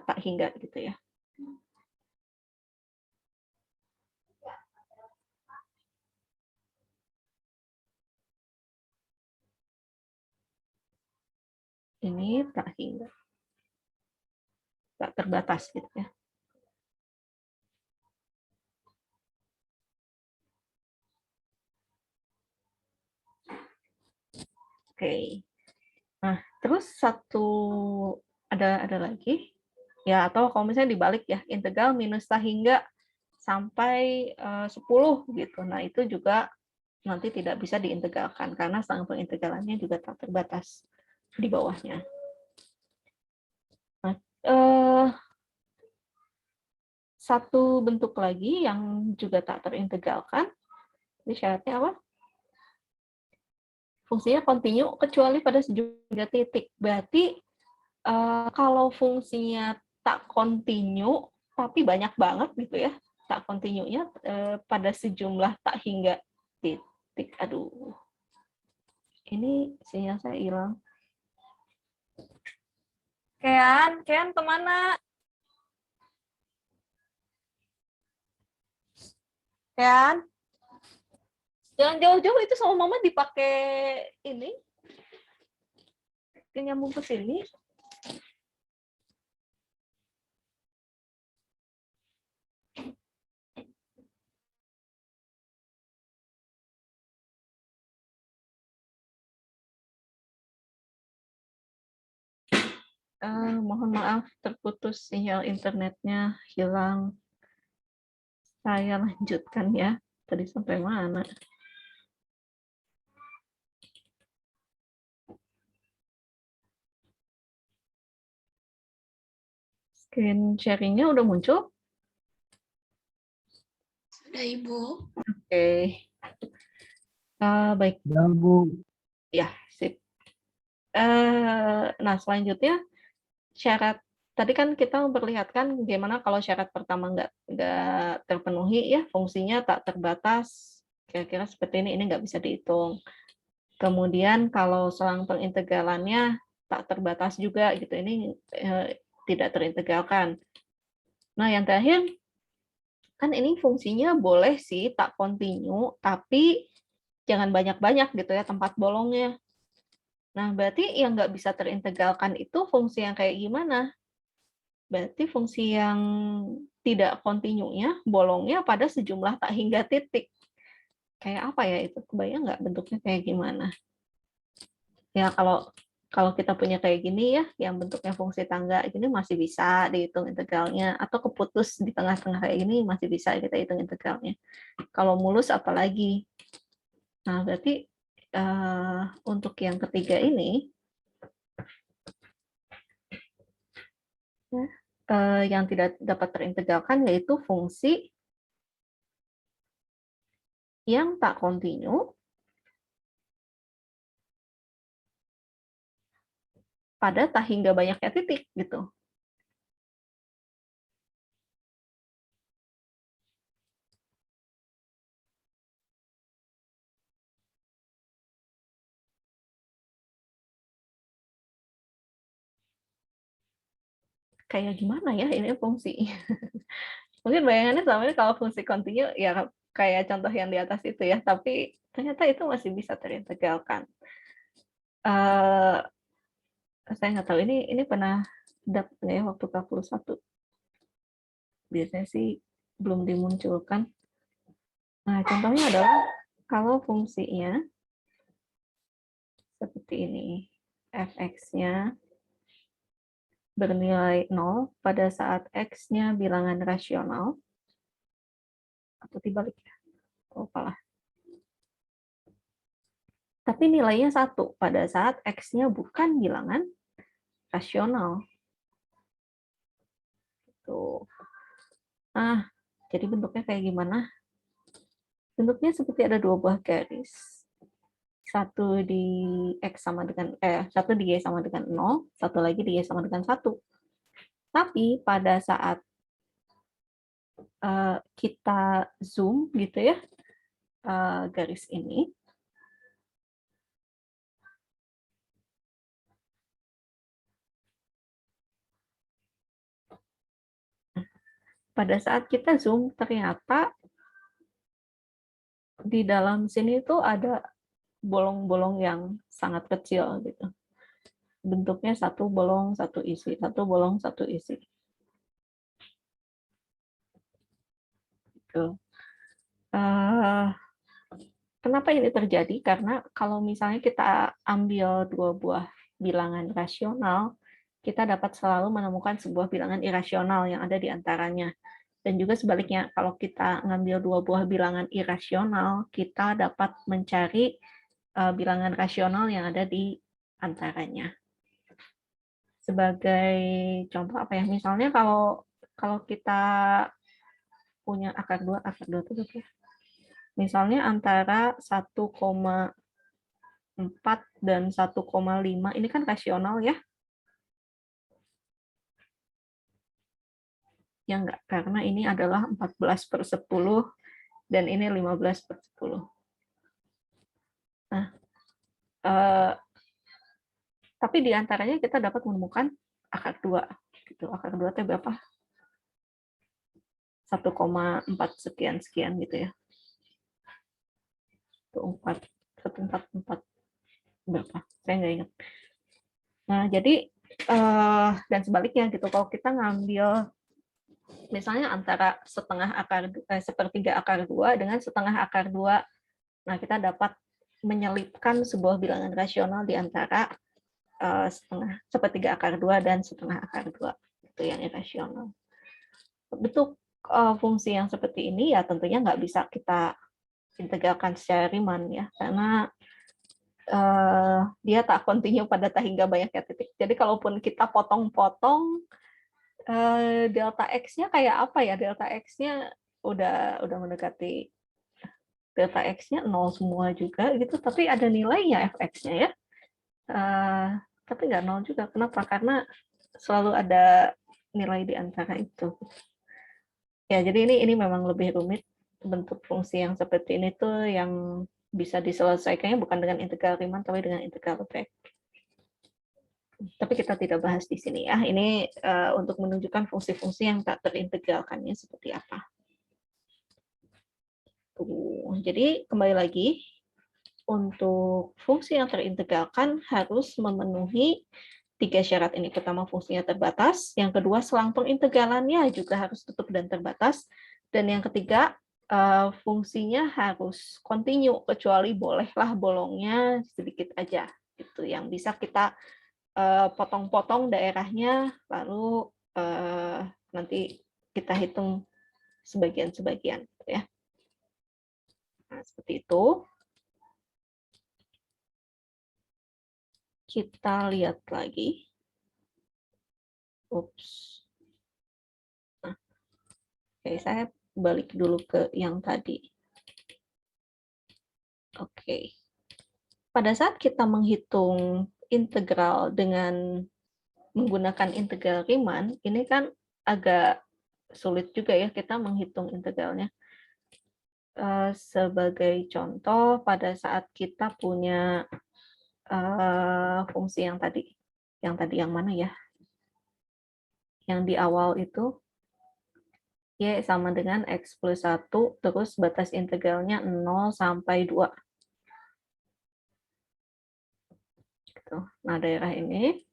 tak hingga gitu ya. Ini tak hingga. Tak terbatas gitu ya. Oke. Nah, terus ada lagi ya, atau kalau misalnya dibalik ya, integral minus tak hingga sampai 10 gitu. Nah, itu juga nanti tidak bisa diintegralkan karena selang pengintegralannya juga tak terbatas di bawahnya. Nah, satu bentuk lagi yang juga tak terintegralkan. Jadi syaratnya apa? Fungsinya continue kecuali pada sejumlah titik. Berarti kalau fungsinya tak continue tapi banyak banget gitu ya, tak continue-nya pada sejumlah tak hingga titik. Aduh, ini sinyal saya hilang. Kean kemana? Kean, jangan jauh-jauh, itu sama mama dipakai ini, nyambung ke sini. Mohon maaf, terputus sinyal internetnya, hilang. Saya lanjutkan ya. Tadi sampai mana? Screen sharing-nya udah muncul? Sudah, Ibu. Oke. Baik. Ya, Bu. Ya, sip. Nah, selanjutnya syarat. Tadi kan kita memperlihatkan bagaimana kalau syarat pertama nggak terpenuhi, ya fungsinya tak terbatas, kira-kira seperti ini nggak bisa dihitung. Kemudian kalau selang pengintegralannya tak terbatas juga, gitu, ini tidak terintegralkan. Nah, yang terakhir, kan ini fungsinya boleh sih tak kontinu, tapi jangan banyak-banyak gitu ya tempat bolongnya. Nah, berarti yang nggak bisa terintegralkan itu fungsi yang kayak gimana? Berarti fungsi yang tidak kontinunya, bolongnya pada sejumlah tak hingga titik. Kayak apa ya itu? Kebayang nggak bentuknya kayak gimana? Ya, kalau kita punya kayak gini ya, yang bentuknya fungsi tangga ini masih bisa dihitung integralnya, atau keputus di tengah-tengah kayak gini masih bisa kita hitung integralnya. Kalau mulus apalagi. Nah, berarti untuk yang ketiga ini, yang tidak dapat terintegralkan yaitu fungsi yang tak kontinu pada tak hingga banyaknya titik gitu. Kayak gimana ya ini fungsi? Mungkin bayangannya selama ini kalau fungsi kontinu ya kayak contoh yang di atas itu ya, tapi ternyata itu masih bisa terintegralkan. Saya nggak tahu ini pernah dapat nggak ya waktu K+1. Biasanya sih belum dimunculkan. Nah, contohnya adalah kalau fungsinya seperti ini, fx-nya bernilai 0 pada saat x-nya bilangan rasional, atau dibalik ya, lupa lah. Tapi nilainya 1 pada saat x-nya bukan bilangan rasional. Tuh. Nah, jadi bentuknya kayak gimana? Bentuknya seperti ada dua buah garis. Satu di x sama dengan satu di y sama dengan 0, satu lagi di y sama dengan 1. Tapi pada saat kita zoom gitu ya, garis ini, pada saat kita zoom ternyata di dalam sini tuh ada bolong-bolong yang sangat kecil gitu. Bentuknya satu bolong satu isi, satu bolong satu isi. Gitu. Kenapa ini terjadi? Karena kalau misalnya kita ambil dua buah bilangan rasional, kita dapat selalu menemukan sebuah bilangan irasional yang ada di antaranya. Dan juga sebaliknya, kalau kita ngambil dua buah bilangan irasional, kita dapat mencari bilangan rasional yang ada di antaranya. Sebagai contoh apa ya? Misalnya kalau kita punya akar 2 itu berapa ya? Misalnya antara 1,4 dan 1,5 ini kan rasional ya? Ya enggak, karena ini adalah 14/10 dan ini 15/10. Nah, tapi di antaranya kita dapat menemukan akar 2. Gitu. Akar 2 itu berapa? 1,4 sekian gitu ya. 144 berapa? Saya nggak ingat. Nah, jadi dan sebaliknya gitu, kalau kita ngambil misalnya antara sepertiga akar 2 dengan setengah akar 2, nah kita dapat menyelipkan sebuah bilangan rasional di antara sepertiga akar 2 dan setengah akar 2, itu yang irasional. Bentuk fungsi yang seperti ini ya tentunya nggak bisa kita integralkan secara Riemann ya, karena dia tak kontinu pada hingga banyaknya titik. Jadi kalaupun kita potong-potong, delta X-nya kayak apa ya? Delta X-nya udah mendekati delta X-nya 0 semua juga gitu, tapi ada nilainya fx-nya ya. Tapi nggak 0 juga. Kenapa? Karena selalu ada nilai di antara itu. Ya, jadi ini memang lebih rumit. Bentuk fungsi yang seperti ini tuh yang bisa diselesaikannya bukan dengan integral Riemann, tapi dengan integral Beck. Tapi kita tidak bahas di sini ya. Ini untuk menunjukkan fungsi-fungsi yang tak terintegralkannya seperti apa. Jadi kembali lagi, untuk fungsi yang terintegralkan harus memenuhi 3 syarat ini. Pertama, fungsinya terbatas. Yang kedua, selang pengintegralannya juga harus tutup dan terbatas. Dan yang ketiga, fungsinya harus kontinu, kecuali bolehlah bolongnya sedikit aja. Itu yang bisa kita potong-potong daerahnya, lalu nanti kita hitung sebagian-sebagian. Ya. Nah, seperti itu. Kita lihat lagi. Ups. Nah, oke, saya balik dulu ke yang tadi. Oke. Pada saat kita menghitung integral dengan menggunakan integral Riemann, ini kan agak sulit juga ya kita menghitung integralnya. Sebagai contoh, pada saat kita punya fungsi yang tadi yang mana ya? Yang di awal itu, Y sama dengan X plus 1, terus batas integralnya 0 sampai 2. Gitu. Nah, daerah ini,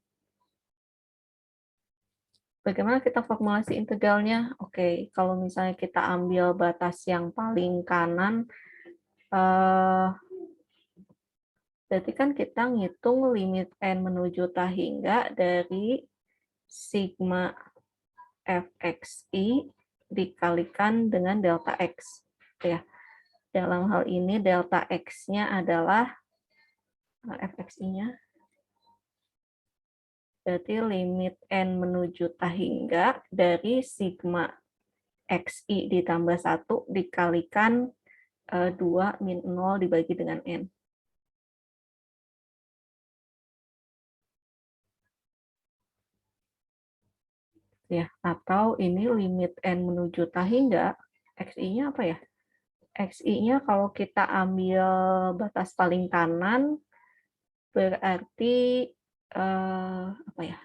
bagaimana kita formulasi integralnya? Oke, kalau misalnya kita ambil batas yang paling kanan, berarti kan kita ngitung limit n menuju hingga dari sigma fxi dikalikan dengan delta x. Ya. Dalam hal ini delta x-nya adalah fxi-nya. Berarti limit n menuju hingga dari sigma xi ditambah 1 dikalikan 2 min 0 dibagi dengan n. Ya, atau ini limit n menuju hingga, xi-nya apa ya? Xi-nya kalau kita ambil batas paling kanan, berarti apa ya?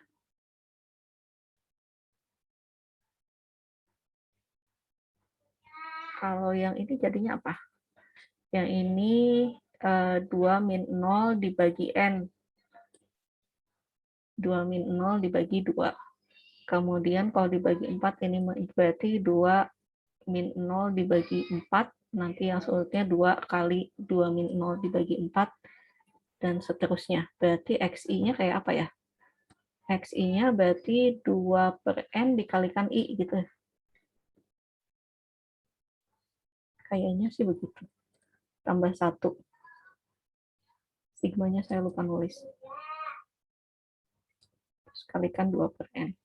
Kalau yang ini jadinya apa? Yang ini 2 min 0 dibagi n. 2 min 0 dibagi 2. Kemudian kalau dibagi 4 ini berarti 2 min 0 dibagi 4. Nanti yang selanjutnya 2 kali 2 min 0 dibagi 4. Dan seterusnya. Berarti xi-nya kayak apa ya? Xi-nya berarti 2 per n dikalikan i gitu. Kayaknya sih begitu. Tambah 1. Sigmanya saya lupa nulis. Terus kalikan 2 per n.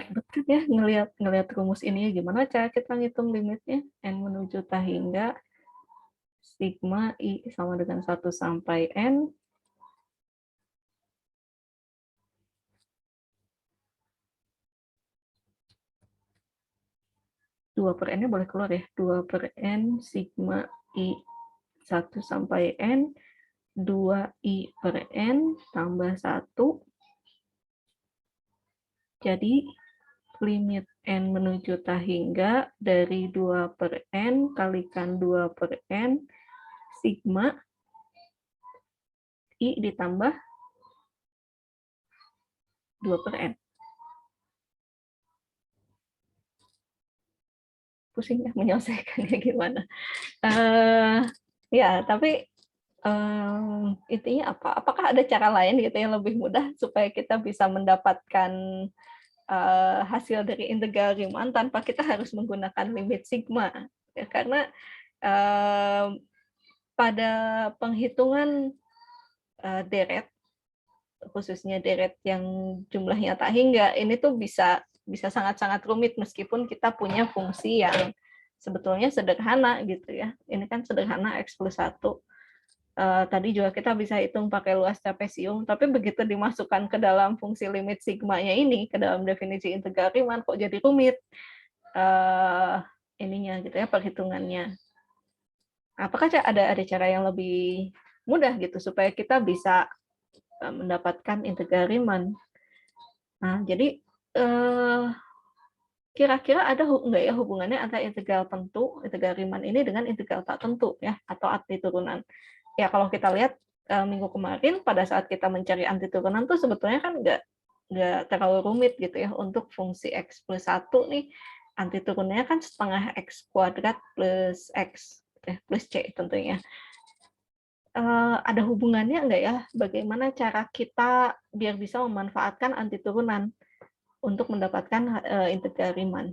Ribet kan ya ngelihat rumus ini, gimana cara kita ngitung limitnya n menuju t hingga sigma i sama dengan 1 sampai n 2 per n-nya boleh keluar ya, 2 per n sigma i 1 sampai n 2i per n tambah 1. Jadi limit n menuju t hingga dari 2 per n kalikan 2 per n sigma i ditambah 2 per n. Pusing ya menyelesaikannya gimana. Ya, tapi intinya apa? Apakah ada cara lain gitu yang lebih mudah supaya kita bisa mendapatkan hasil dari integral Riemann tanpa kita harus menggunakan limit sigma? Ya, karena pada penghitungan deret, khususnya deret yang jumlahnya tak hingga, ini tuh bisa sangat-sangat rumit meskipun kita punya fungsi yang sebetulnya sederhana gitu ya. Ini kan sederhana x plus 1. Tadi juga kita bisa hitung pakai luas trapesium, tapi begitu dimasukkan ke dalam fungsi limit sigma-nya ini, ke dalam definisi integral Riemann, kok jadi rumit ininya gitu ya, perhitungannya. Apakah ada cara yang lebih mudah gitu supaya kita bisa mendapatkan integral Riemann? Nah, jadi kira-kira ada nggak ya hubungannya antara integral tentu, integral Riemann ini dengan integral tak tentu ya, atau arti turunan? Ya kalau kita lihat minggu kemarin pada saat kita mencari anti turunan tuh sebetulnya kan nggak terlalu rumit gitu ya. Untuk fungsi x plus 1 nih, anti turunannya kan setengah x kuadrat plus x plus c tentunya. Ada hubungannya nggak ya bagaimana cara kita biar bisa memanfaatkan anti turunan untuk mendapatkan integral Riemann?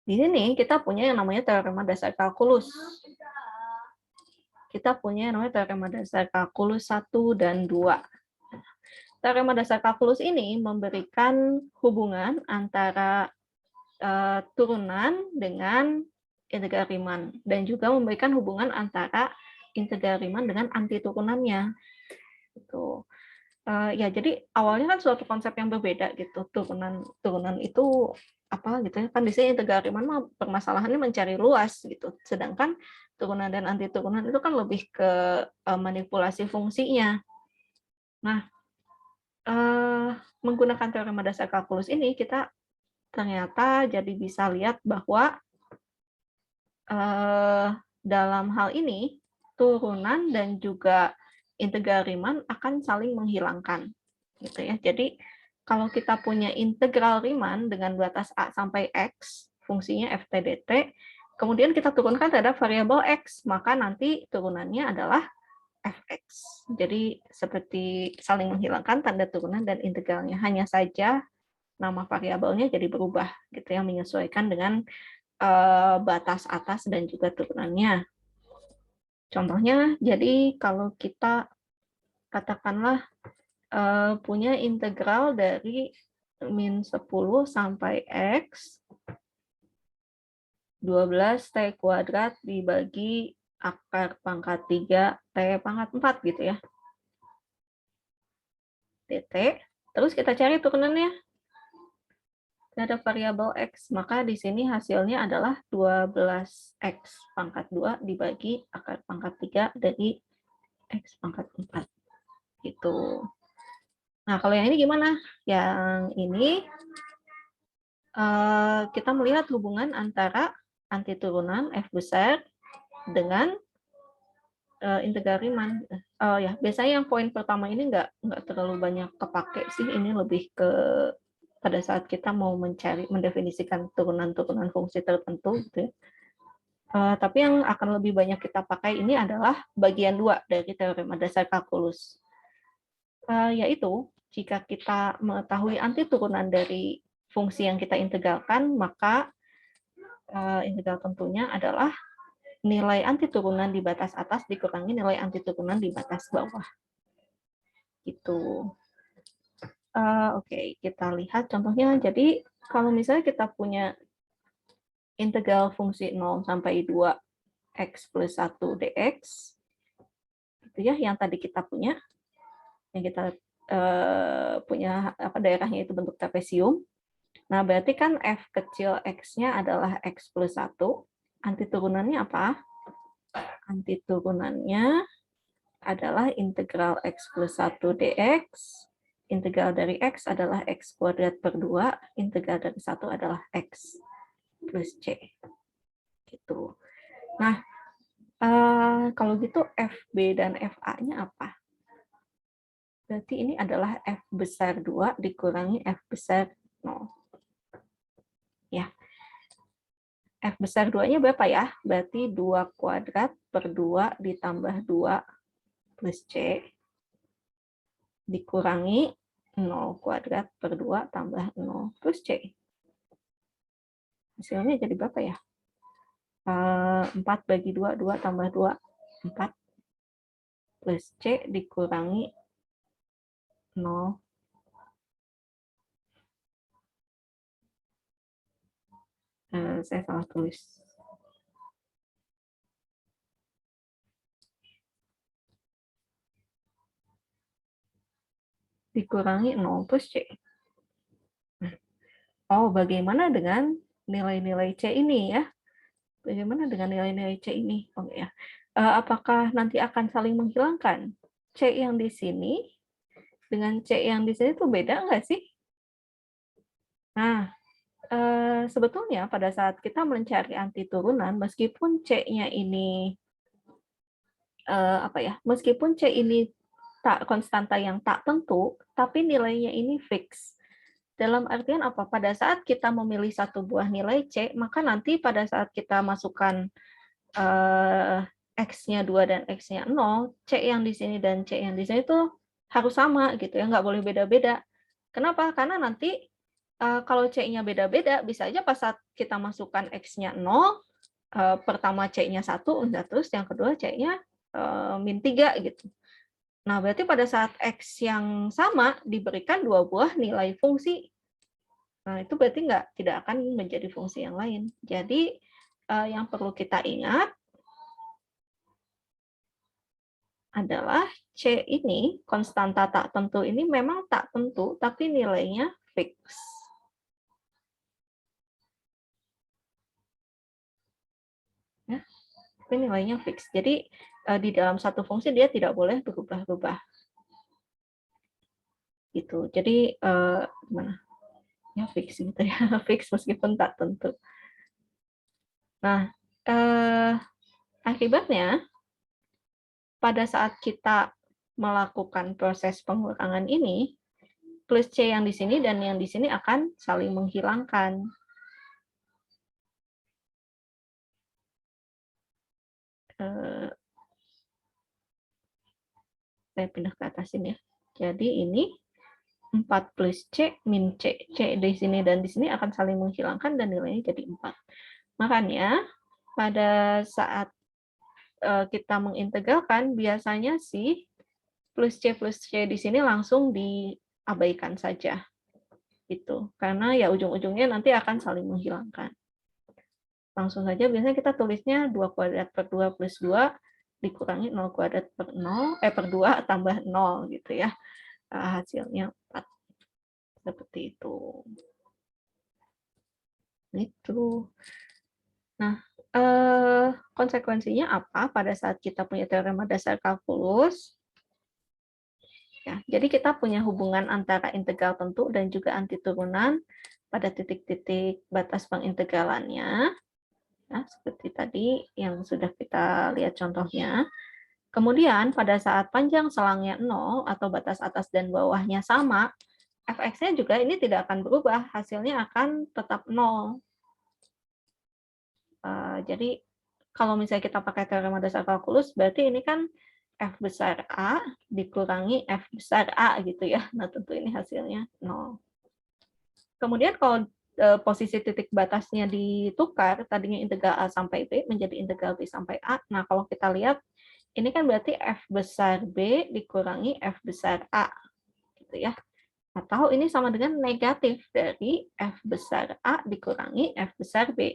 Di sini kita punya yang namanya teorema dasar kalkulus. Kita punya yang namanya teorema dasar kalkulus 1 dan 2. Teorema dasar kalkulus ini memberikan hubungan antara turunan dengan integral Riemann, dan juga memberikan hubungan antara integral Riemann dengan anti turunannya. Gitu. Ya, jadi awalnya kan suatu konsep yang berbeda gitu. Turunan itu apa gitu ya, kan di sini integral Riemann mah permasalahannya mencari luas gitu, sedangkan turunan dan anti turunan itu kan lebih ke manipulasi fungsinya. Nah, menggunakan teorema dasar kalkulus ini kita ternyata jadi bisa lihat bahwa dalam hal ini turunan dan juga integral Riemann akan saling menghilangkan gitu ya. Jadi kalau kita punya integral Riemann dengan batas a sampai x, fungsinya ft dt, kemudian kita turunkan terhadap variabel x, maka nanti turunannya adalah fx. Jadi seperti saling menghilangkan tanda turunan dan integralnya, hanya saja nama variabelnya jadi berubah gitu ya, menyesuaikan dengan batas atas dan juga turunannya. Contohnya, jadi kalau kita katakanlah punya integral dari min 10 sampai x 12 t kuadrat dibagi akar pangkat 3 t pangkat 4 gitu ya. dt. Terus kita cari turunannya terhadap variabel x, maka di sini hasilnya adalah 12x pangkat 2 dibagi akar pangkat 3 dari x pangkat 4. Gitu. Nah, kalau yang ini gimana? Yang ini kita melihat hubungan antara anti turunan f besar dengan integral Riemann. Ya, biasanya yang poin pertama ini nggak terlalu banyak kepake sih. Ini lebih ke pada saat kita mau mendefinisikan turunan-turunan fungsi tertentu gitu ya. Tapi yang akan lebih banyak kita pakai ini adalah bagian 2 dari teorema dasar kalkulus. Yaitu jika kita mengetahui anti turunan dari fungsi yang kita integralkan, maka integral tentunya adalah nilai anti turunan di batas atas dikurangi nilai anti turunan di batas bawah. Gitu. Oke, kita lihat contohnya. Jadi kalau misalnya kita punya integral fungsi 0 sampai 2 x plus 1 dx, itu ya yang tadi kita punya, yang kita punya apa daerahnya itu bentuk trapesium. Nah, berarti kan f kecil x-nya adalah x plus 1. Anti turunannya apa? Anti turunannya adalah integral x plus 1 dx. Integral dari x adalah x kuadrat per 2. Integral dari 1 adalah x plus c. Gitu. Nah, kalau gitu fb dan fa-nya apa? Berarti ini adalah f besar 2 dikurangi f besar 0. Ya. F besar 2-nya berapa ya? Berarti 2 kuadrat per 2 ditambah 2 plus C dikurangi 0 kuadrat per 2 tambah 0 plus C. Hasilnya jadi berapa ya? 4 bagi 2, 2 tambah 2, 4 plus C dikurangi 0. Saya salah tulis. Dikurangi 0 plus C. Oh, bagaimana dengan nilai-nilai C ini ya? Bagaimana dengan nilai-nilai C ini? Oh ya, apakah nanti akan saling menghilangkan? C yang di sini dengan C yang di sini tuh beda nggak sih? Nah, sebetulnya pada saat kita mencari anti turunan, meskipun C-nya ini apa ya? Meskipun C ini tak konstanta yang tak tentu, tapi nilainya ini fix. Dalam artian apa? Pada saat kita memilih satu buah nilai C, maka nanti pada saat kita masukkan X-nya 2 dan X-nya 0, C yang di sini dan C yang di sini tuh harus sama gitu ya, nggak boleh beda-beda. Kenapa? Karena nanti kalau C-nya beda-beda, bisa aja pas saat kita masukkan X-nya 0, pertama C-nya 1, nah terus yang kedua C-nya min 3 gitu. Nah, berarti pada saat X yang sama diberikan dua buah nilai fungsi. Nah, itu berarti tidak akan menjadi fungsi yang lain. Jadi, yang perlu kita ingat adalah C ini, konstanta tak tentu ini memang tak tentu, tapi nilainya fix. Ya, tapi nilainya fix. Jadi, di dalam satu fungsi dia tidak boleh berubah-ubah. Gitu. Jadi, gimana? Ya, fix gitu ya. Fix meskipun tak tentu. Nah, akibatnya, pada saat kita melakukan proses pengurangan ini, plus C yang di sini dan yang di sini akan saling menghilangkan. Saya pindah ke atas ini ya. Jadi ini 4 plus C min C. C di sini dan di sini akan saling menghilangkan dan nilainya jadi 4. Makanya pada saat kita mengintegralkan, biasanya sih plus C di sini langsung diabaikan saja. Gitu. Karena ya ujung-ujungnya nanti akan saling menghilangkan. Langsung saja biasanya kita tulisnya 2 kuadrat per 2 plus 2 dikurangi 0 kuadrat per 0 per 2 tambah 0 gitu ya. Hasilnya 4. Seperti itu. Itu. Nah, konsekuensinya apa pada saat kita punya teorema dasar kalkulus? Ya, jadi kita punya hubungan antara integral tentu dan juga anti turunan pada titik-titik batas pengintegralannya. Ya, seperti tadi yang sudah kita lihat contohnya. Kemudian pada saat panjang selangnya 0 atau batas atas dan bawahnya sama, fx-nya juga ini tidak akan berubah, hasilnya akan tetap 0. Jadi kalau misalnya kita pakai teorema dasar kalkulus, berarti ini kan f besar A dikurangi f besar A gitu ya. Nah, tentu ini hasilnya 0. Kemudian kalau posisi titik batasnya ditukar, tadinya integral A sampai B menjadi integral B sampai A. Nah, kalau kita lihat, ini kan berarti f besar B dikurangi f besar A. Gitu ya. Atau ini sama dengan negatif dari F besar A dikurangi F besar B.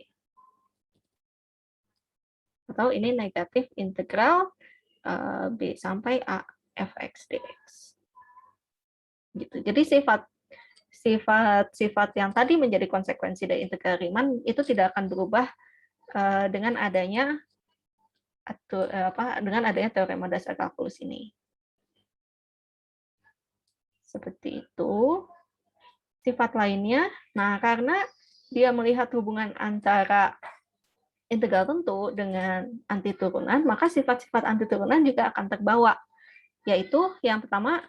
Atau ini negatif integral B sampai A fx dx. Gitu. Jadi sifat yang tadi menjadi konsekuensi dari integral Riemann itu tidak akan berubah dengan adanya teorema dasar kalkulus ini. Seperti itu. Sifat lainnya, nah karena dia melihat hubungan antara integral tentu dengan antiturunan, maka sifat-sifat antiturunan juga akan terbawa. Yaitu yang pertama,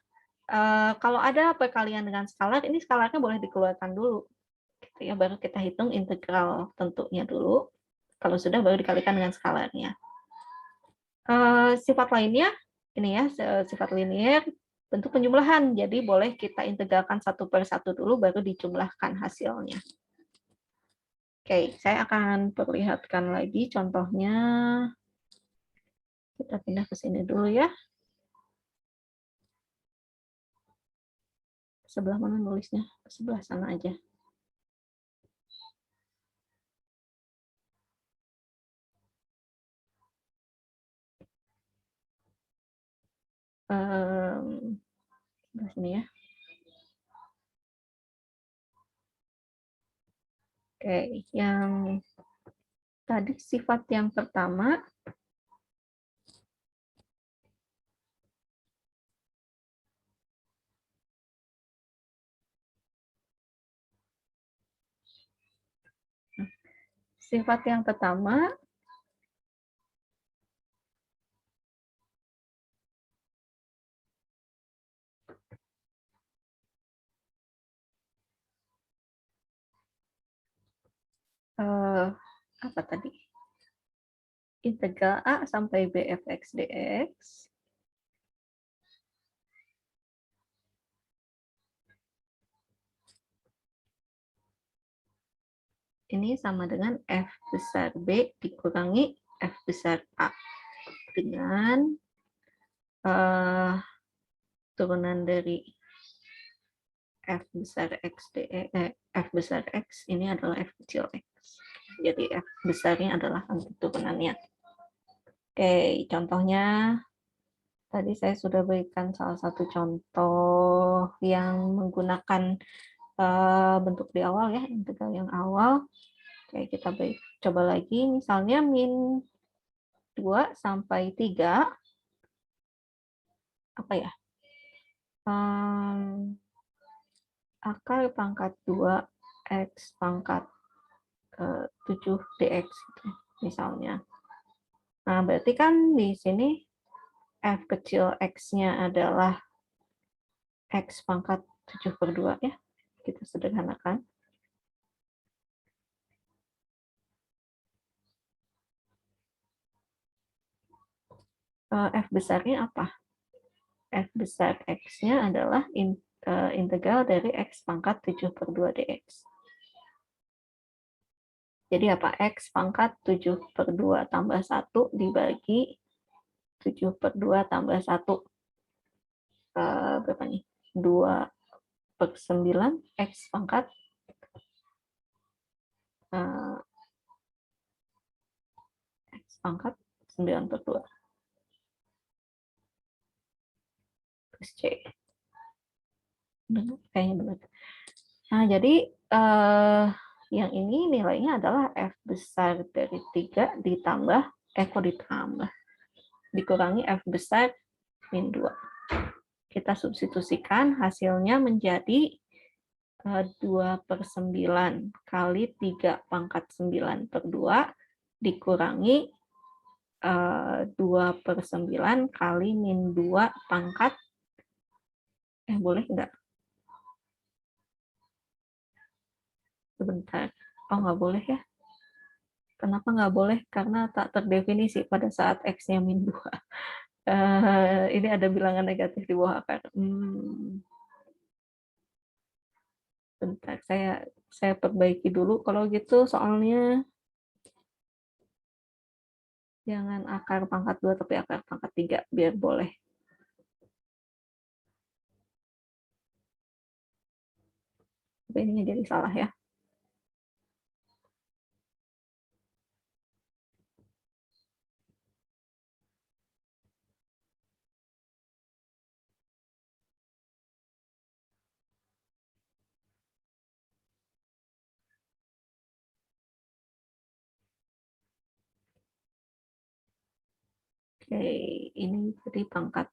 kalau ada perkalian dengan skalar, ini skalarnya boleh dikeluarkan dulu. Gitu ya, baru kita hitung integral tentunya dulu. Kalau sudah, baru dikalikan dengan skalarnya. Sifat lainnya, ini ya, sifat linier, bentuk penjumlahan. Jadi boleh kita integralkan satu per satu dulu, baru dijumlahkan hasilnya. Oke, saya akan perlihatkan lagi contohnya. Kita pindah ke sini dulu ya. Sebelah mana nulisnya? Sebelah sana aja. Sebelah sini ya. Oke, yang tadi sifat yang pertama, apa tadi? Integral A sampai B fx dx. Ini sama dengan F besar B dikurangi F besar A. Dengan turunan dari F besar X F besar X ini adalah F kecil X. Jadi F besarnya adalah antiturunannya. Oke, contohnya tadi saya sudah berikan salah satu contoh yang menggunakan bentuk di awal ya, integral yang awal. Oke, kita coba lagi. Misalnya min 2 sampai 3. Apa ya? Akar pangkat 2 X pangkat 7 dx gitu, misalnya. Nah, berarti kan di sini F kecil X-nya adalah X pangkat 7 per 2 ya. Kita sederhanakan. F besarnya apa? F besar X-nya adalah integral dari X pangkat 7 per 2 dx. Jadi apa? X pangkat 7 per 2 tambah 1 dibagi 7 per 2 tambah 1. Berapa nih? 2 per 9 X pangkat X pangkat 9 per 2. Terus C. Benar, kayaknya benar. Nah, jadi yang ini nilainya adalah F besar dari 3 ditambah, dikurangi F besar min 2. Kita substitusikan, hasilnya menjadi 2 per 9 kali 3 pangkat 9 per 2 dikurangi 2 per 9 kali min 2 pangkat, boleh nggak? Sebentar. Oh, nggak boleh ya? Kenapa nggak boleh? Karena tak terdefinisi pada saat X-nya min 2. Ini ada bilangan negatif di bawah akar. Bentar, saya perbaiki dulu kalau gitu, soalnya jangan akar pangkat 2 tapi akar pangkat 3 biar boleh. Tapi ininya jadi salah ya. Oke, ini jadi pangkat.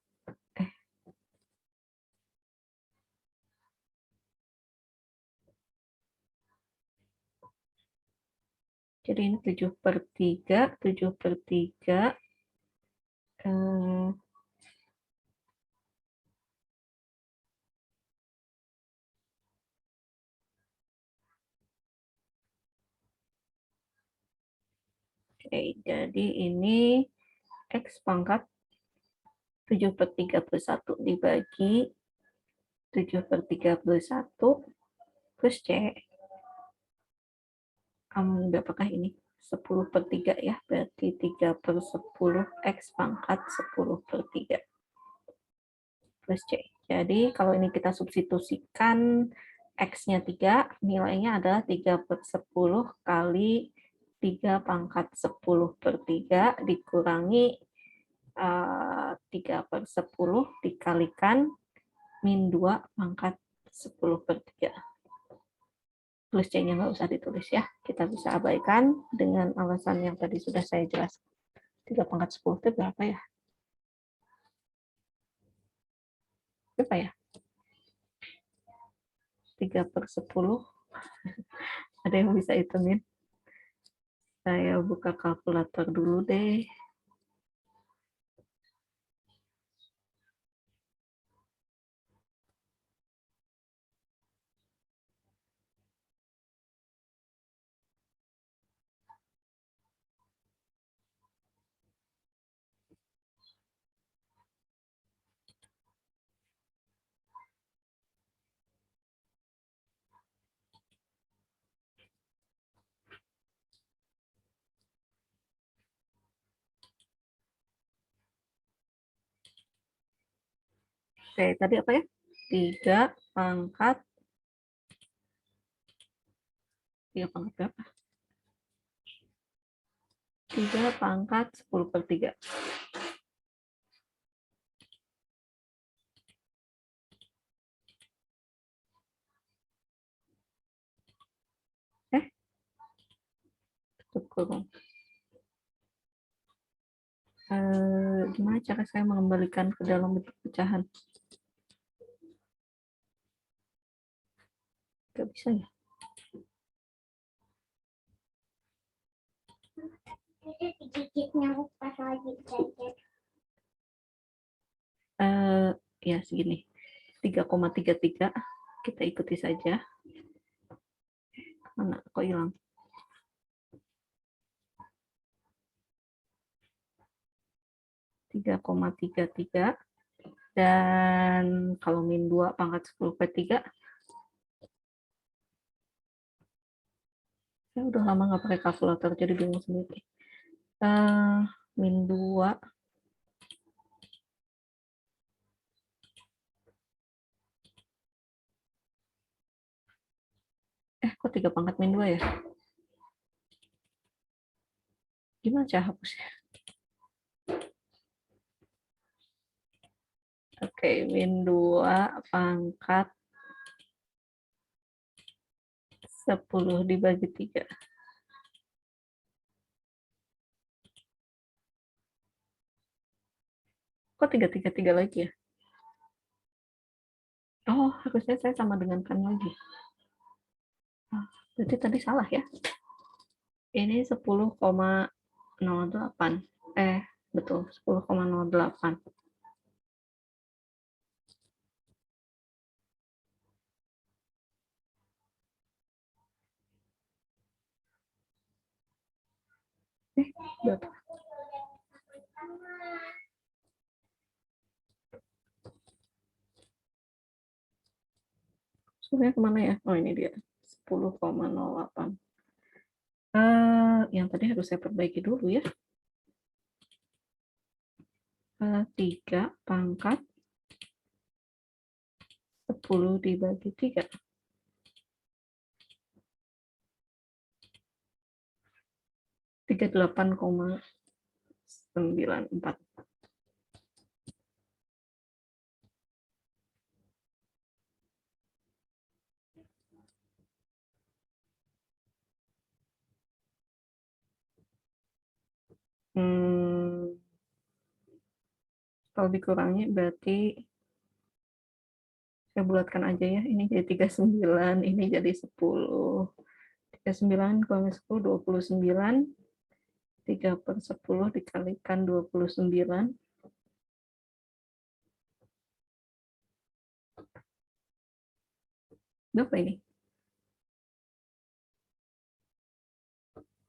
Jadi ini 7/3, 7/3. Oke, jadi ini X pangkat 7/31 dibagi 7/31 plus C. Berapakah ini? 10/3 ya, berarti 3/10 X pangkat 10/3 plus C. Jadi kalau ini kita substitusikan X-nya 3, nilainya adalah 3/10 kali 3/10/3 dikurangi 3/10 dikalikan min 2 pangkat 10/3. Plus C-nya nggak usah ditulis ya. Kita bisa abaikan dengan alasan yang tadi sudah saya jelaskan. 3/10 itu berapa ya? Berapa ya? 3/10. Ada yang bisa hitungin? Saya buka kalkulator dulu deh. Oke, tadi apa ya? 3 pangkat 3 pangkat berapa? 3 pangkat 10/3. Tutup kurung. Gimana cara saya mengembalikan ke dalam bentuk pecahan? Gak bisa ya? Ya segini. 3,33 kita ikuti saja. Mana kok hilang? 3,33 dan kalau min 2 pangkat 10/3, saya udah lama nggak pakai kalkulator jadi bingung sendiri. Min 2 kok 3 pangkat min 2 ya? Gimana cara hapusnya? Oke, min 2 pangkat 10 dibagi 3. Kok 333 lagi ya? Oh, harusnya saya sama dengan kan lagi. Berarti tadi salah ya. Ini 10,08. Betul, 10,08. Berapa? Sebenarnya kemana ya? Oh, ini dia. 10,08. Yang tadi harus saya perbaiki dulu ya. 3 pangkat 10 dibagi 3. 38,94. Kalau dikurangi berarti saya bulatkan aja ya, ini jadi 39, ini jadi 10. 39 kurang 10, 29. 3/10 dikalikan 29. Berapa ini?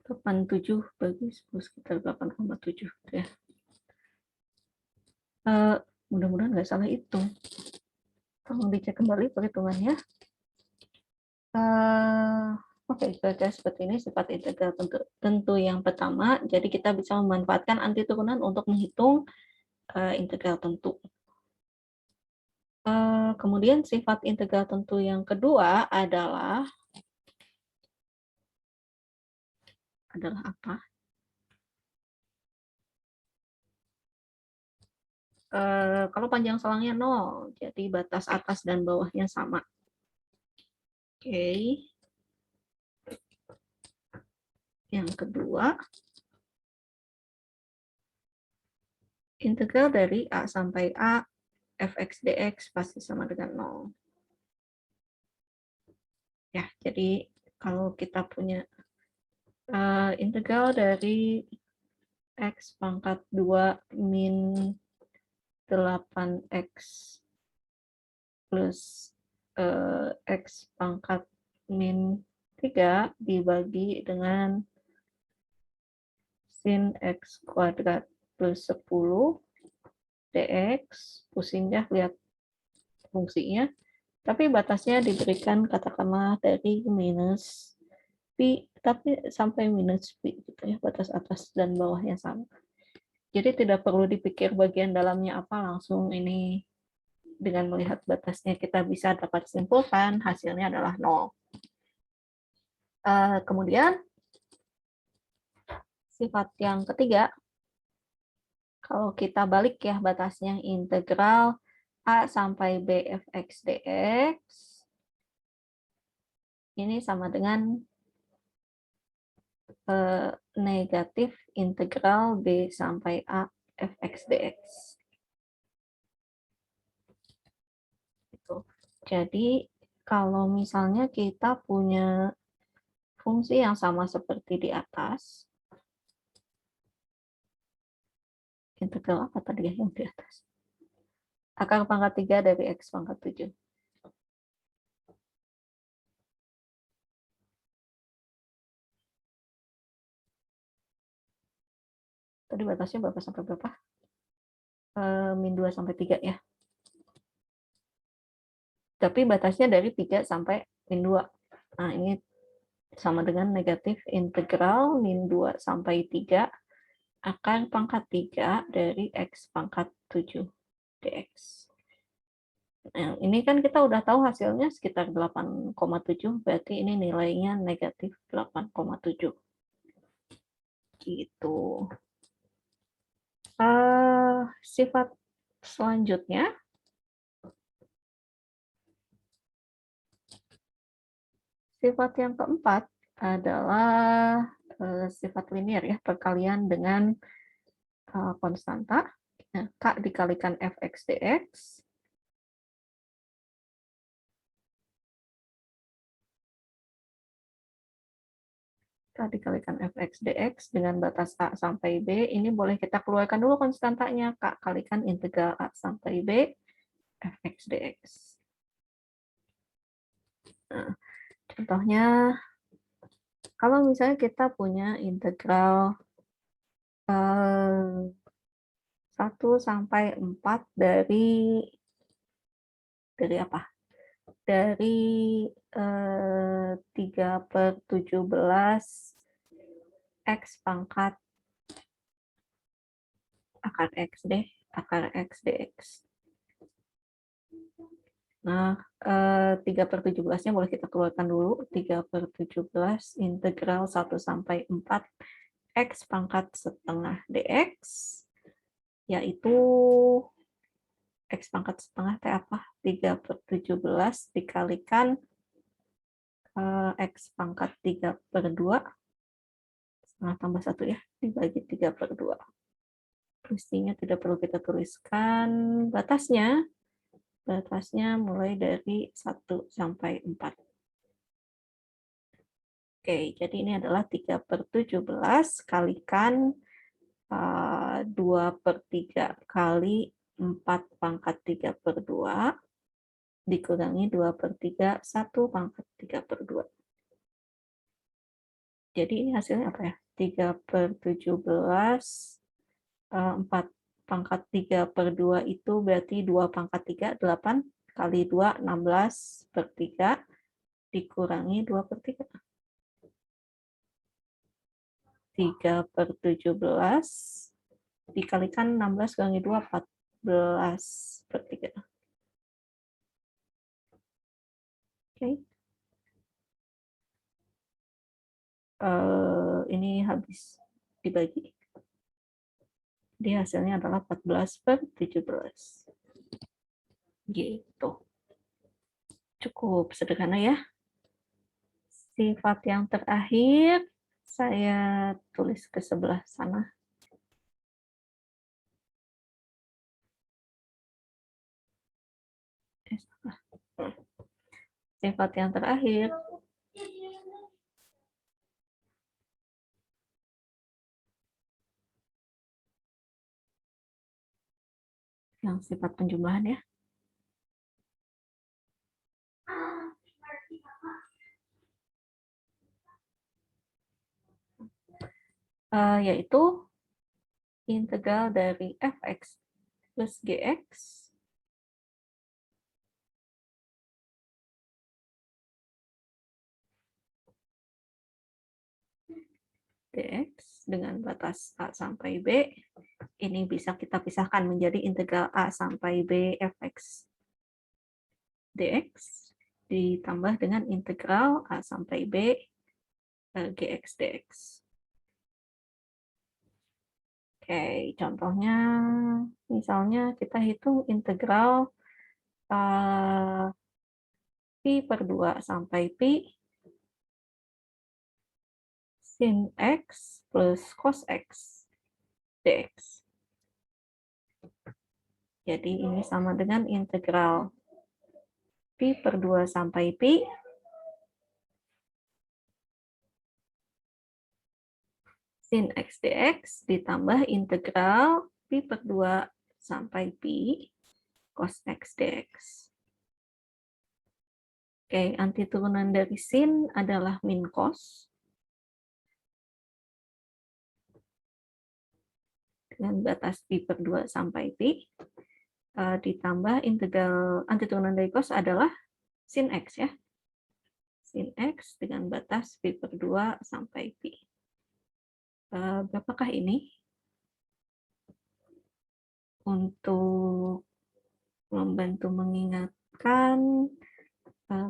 87 bagi 10 sekitar 8,7 ya. Mudah-mudahan nggak salah hitung. Tolong dicek kembali perhitungannya. Oke, kira-kira seperti ini sifat integral tentu yang pertama. Jadi kita bisa memanfaatkan anti turunan untuk menghitung integral tentu. Kemudian sifat integral tentu yang kedua adalah apa? Kalau panjang selangnya 0, jadi batas atas dan bawahnya sama. Oke. Yang kedua, integral dari A sampai A, fx dx pasti sama dengan 0. Ya, jadi kalau kita punya integral dari x pangkat 2 min 8x plus x pangkat min 3 dibagi dengan sin x kuadrat plus 10 dx, pusing ya lihat fungsinya, tapi batasnya diberikan katakanlah dari minus pi, tapi sampai minus pi gitu ya, batas atas dan bawahnya sama. Jadi tidak perlu dipikir bagian dalamnya apa, langsung ini dengan melihat batasnya kita bisa dapat simpulkan hasilnya adalah 0. Kemudian sifat yang ketiga, kalau kita balik ya batasnya, integral A sampai B fx dx ini sama dengan negatif integral B sampai A fx dx. Jadi kalau misalnya kita punya fungsi yang sama seperti di atas, integral apa tadi ya yang di atas? Akar pangkat 3 dari x pangkat 7. Tadi batasnya berapa sampai berapa? Min 2 sampai 3 ya. Tapi batasnya dari 3 sampai min 2. Nah, ini sama dengan negatif integral min 2 sampai 3 akar pangkat 3 dari x pangkat 7 dx. Nah, ini kan kita udah tahu hasilnya sekitar 8,7, berarti ini nilainya negatif 8,7. Gitu. Sifat selanjutnya, sifat yang keempat adalah sifat linear ya, perkalian dengan konstanta. Nah, K dikalikan fx dx dikalikan fx dx dengan batas A sampai B, ini boleh kita keluarkan dulu konstantanya, K kalikan integral A sampai B fx dx. Nah, contohnya, kalau misalnya kita punya integral 1 sampai 4 dari apa? Dari 3/17 X pangkat akar X deh, akar X dx. Nah, 3/17-nya boleh kita keluarkan dulu. 3/17 integral 1 sampai 4 X pangkat setengah dx, yaitu X pangkat setengah T apa? 3/17 dikalikan X pangkat 3/2, setengah tambah 1 ya, dibagi 3/2. Pastinya tidak perlu kita tuliskan batasnya. Batasnya mulai dari 1 sampai 4. Oke, jadi ini adalah 3/17 kalikan 2/3 kali 4 pangkat 3/2 dikurangi 2/3 1 pangkat 3/2. Jadi ini hasilnya apa ya? 3/17 4 pangkat 3/2 itu berarti 2 pangkat 3, 8 kali 2, 16/3 dikurangi 2/3. 3/17 dikalikan 16 kurangi 2, 14/3. Oke. Ini habis dibagi. Jadi hasilnya adalah 14/17. Gitu. Cukup sederhana ya. Sifat yang terakhir saya tulis ke sebelah sana. Sifat yang terakhir yang sifat penjumlahan ya. Yaitu integral dari fx plus gx dx dengan batas a sampai b. Ini bisa kita pisahkan menjadi integral a sampai b fx dx ditambah dengan integral a sampai b gx dx. Oke, contohnya misalnya kita hitung integral pi per 2 sampai pi sin x plus cos x dx. Jadi ini sama dengan integral pi per 2 sampai pi sin x dx ditambah integral pi per 2 sampai pi cos x dx. Oke, antiturunan dari sin adalah min cos. Dengan batas pi per 2 sampai pi. Ditambah integral antiturunan dari cos adalah sin x ya. Sin x dengan batas pi per 2 sampai pi. Berapakah ini? Untuk membantu mengingatkan,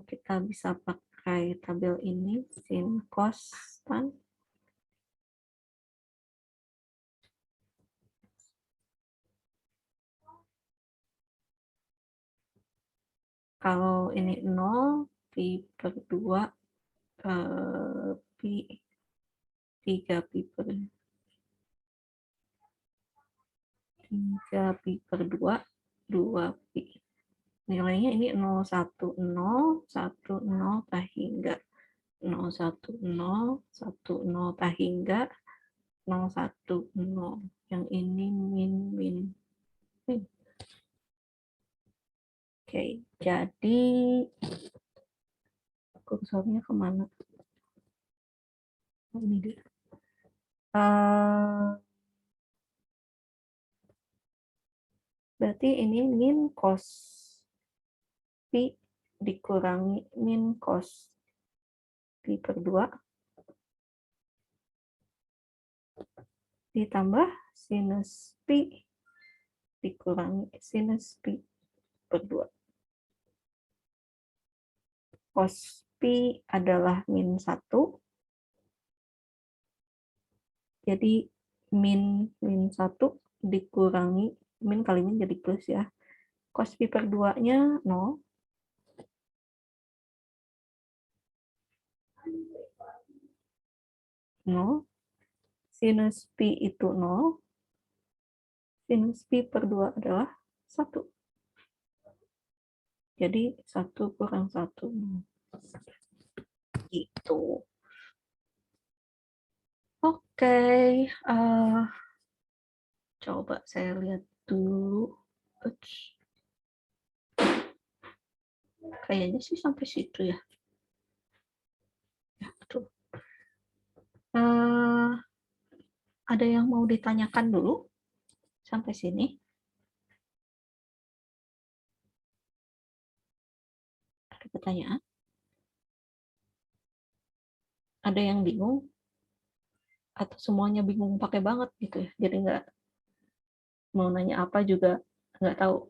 kita bisa pakai tabel ini, sin cos tan. Kalau ini 0, pi per 2, pi 3 pi per 3 pi per 2, 2 pi. Nilainya ini 0, 1, 0, 1, 0, tak hingga 0, 1, 0, 1, 0, tak hingga 0, 1, 0. Yang ini min, min, min. Oke, jadi kursornya kemana? Oh, ini dia. Berarti ini min cos pi dikurangi min cos pi per 2 ditambah sinus pi dikurangi sinus pi per 2. Cos pi adalah min 1, Jadi min 1 dikurangi, min kali min jadi plus ya. Cos pi per 2-nya 0. Sinus pi itu 0. Sinus pi per 2 adalah 1. Jadi 1 kurang 1. Gitu. Oke. Coba saya lihat dulu. Kayaknya sih sampai situ ya. Ya, betul. Ada yang mau ditanyakan dulu sampai sini? Ada pertanyaan? Ada yang bingung? Atau semuanya bingung pakai banget gitu ya? Jadi nggak mau nanya apa juga nggak tahu.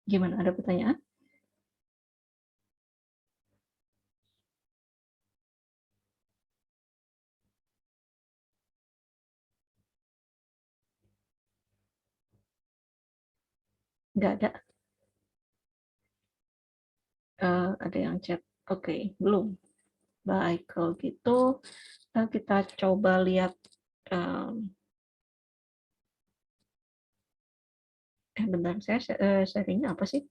Gimana? Ada pertanyaan? Nggak ada. Ada yang chat. Oke, belum. Baik, kalau gitu kita coba lihat. Bentar, saya sharingnya apa sih?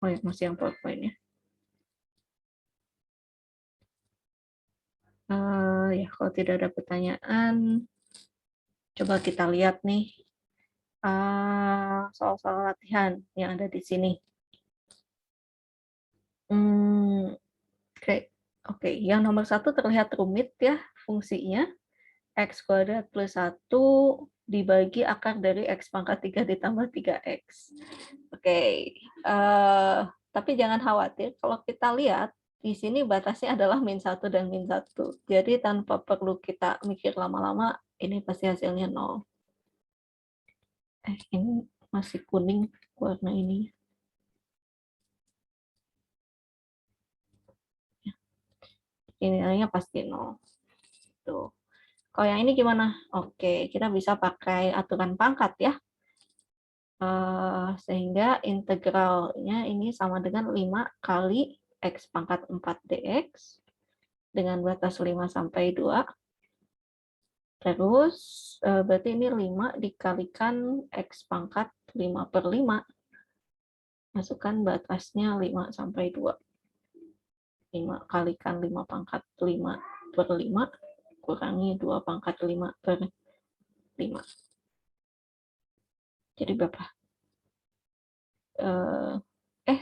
Oh ya, masih yang PowerPoint ya. Ya, kalau tidak ada pertanyaan, coba kita lihat nih soal-soal latihan yang ada di sini. Oke, yang nomor 1 terlihat rumit ya fungsinya. X kuadrat plus 1 dibagi akar dari X pangkat 3 ditambah 3X. Oke, tapi jangan khawatir, kalau kita lihat, di sini batasnya adalah min 1 dan min 1. Jadi tanpa perlu kita mikir lama-lama, ini pasti hasilnya 0. Ini masih kuning warna ini. Ini nilainya pasti 0. Tuh. Kalau yang ini gimana? Oke, kita bisa pakai aturan pangkat ya. Sehingga integralnya ini sama dengan 5 kali X pangkat 4 dx dengan batas 5 sampai 2. Terus berarti ini 5 dikalikan X pangkat 5 per 5. Masukkan batasnya 5 sampai 2. 5 kalikan 5 pangkat 5 per 5 kurangi 2 pangkat 5 per 5. Jadi berapa?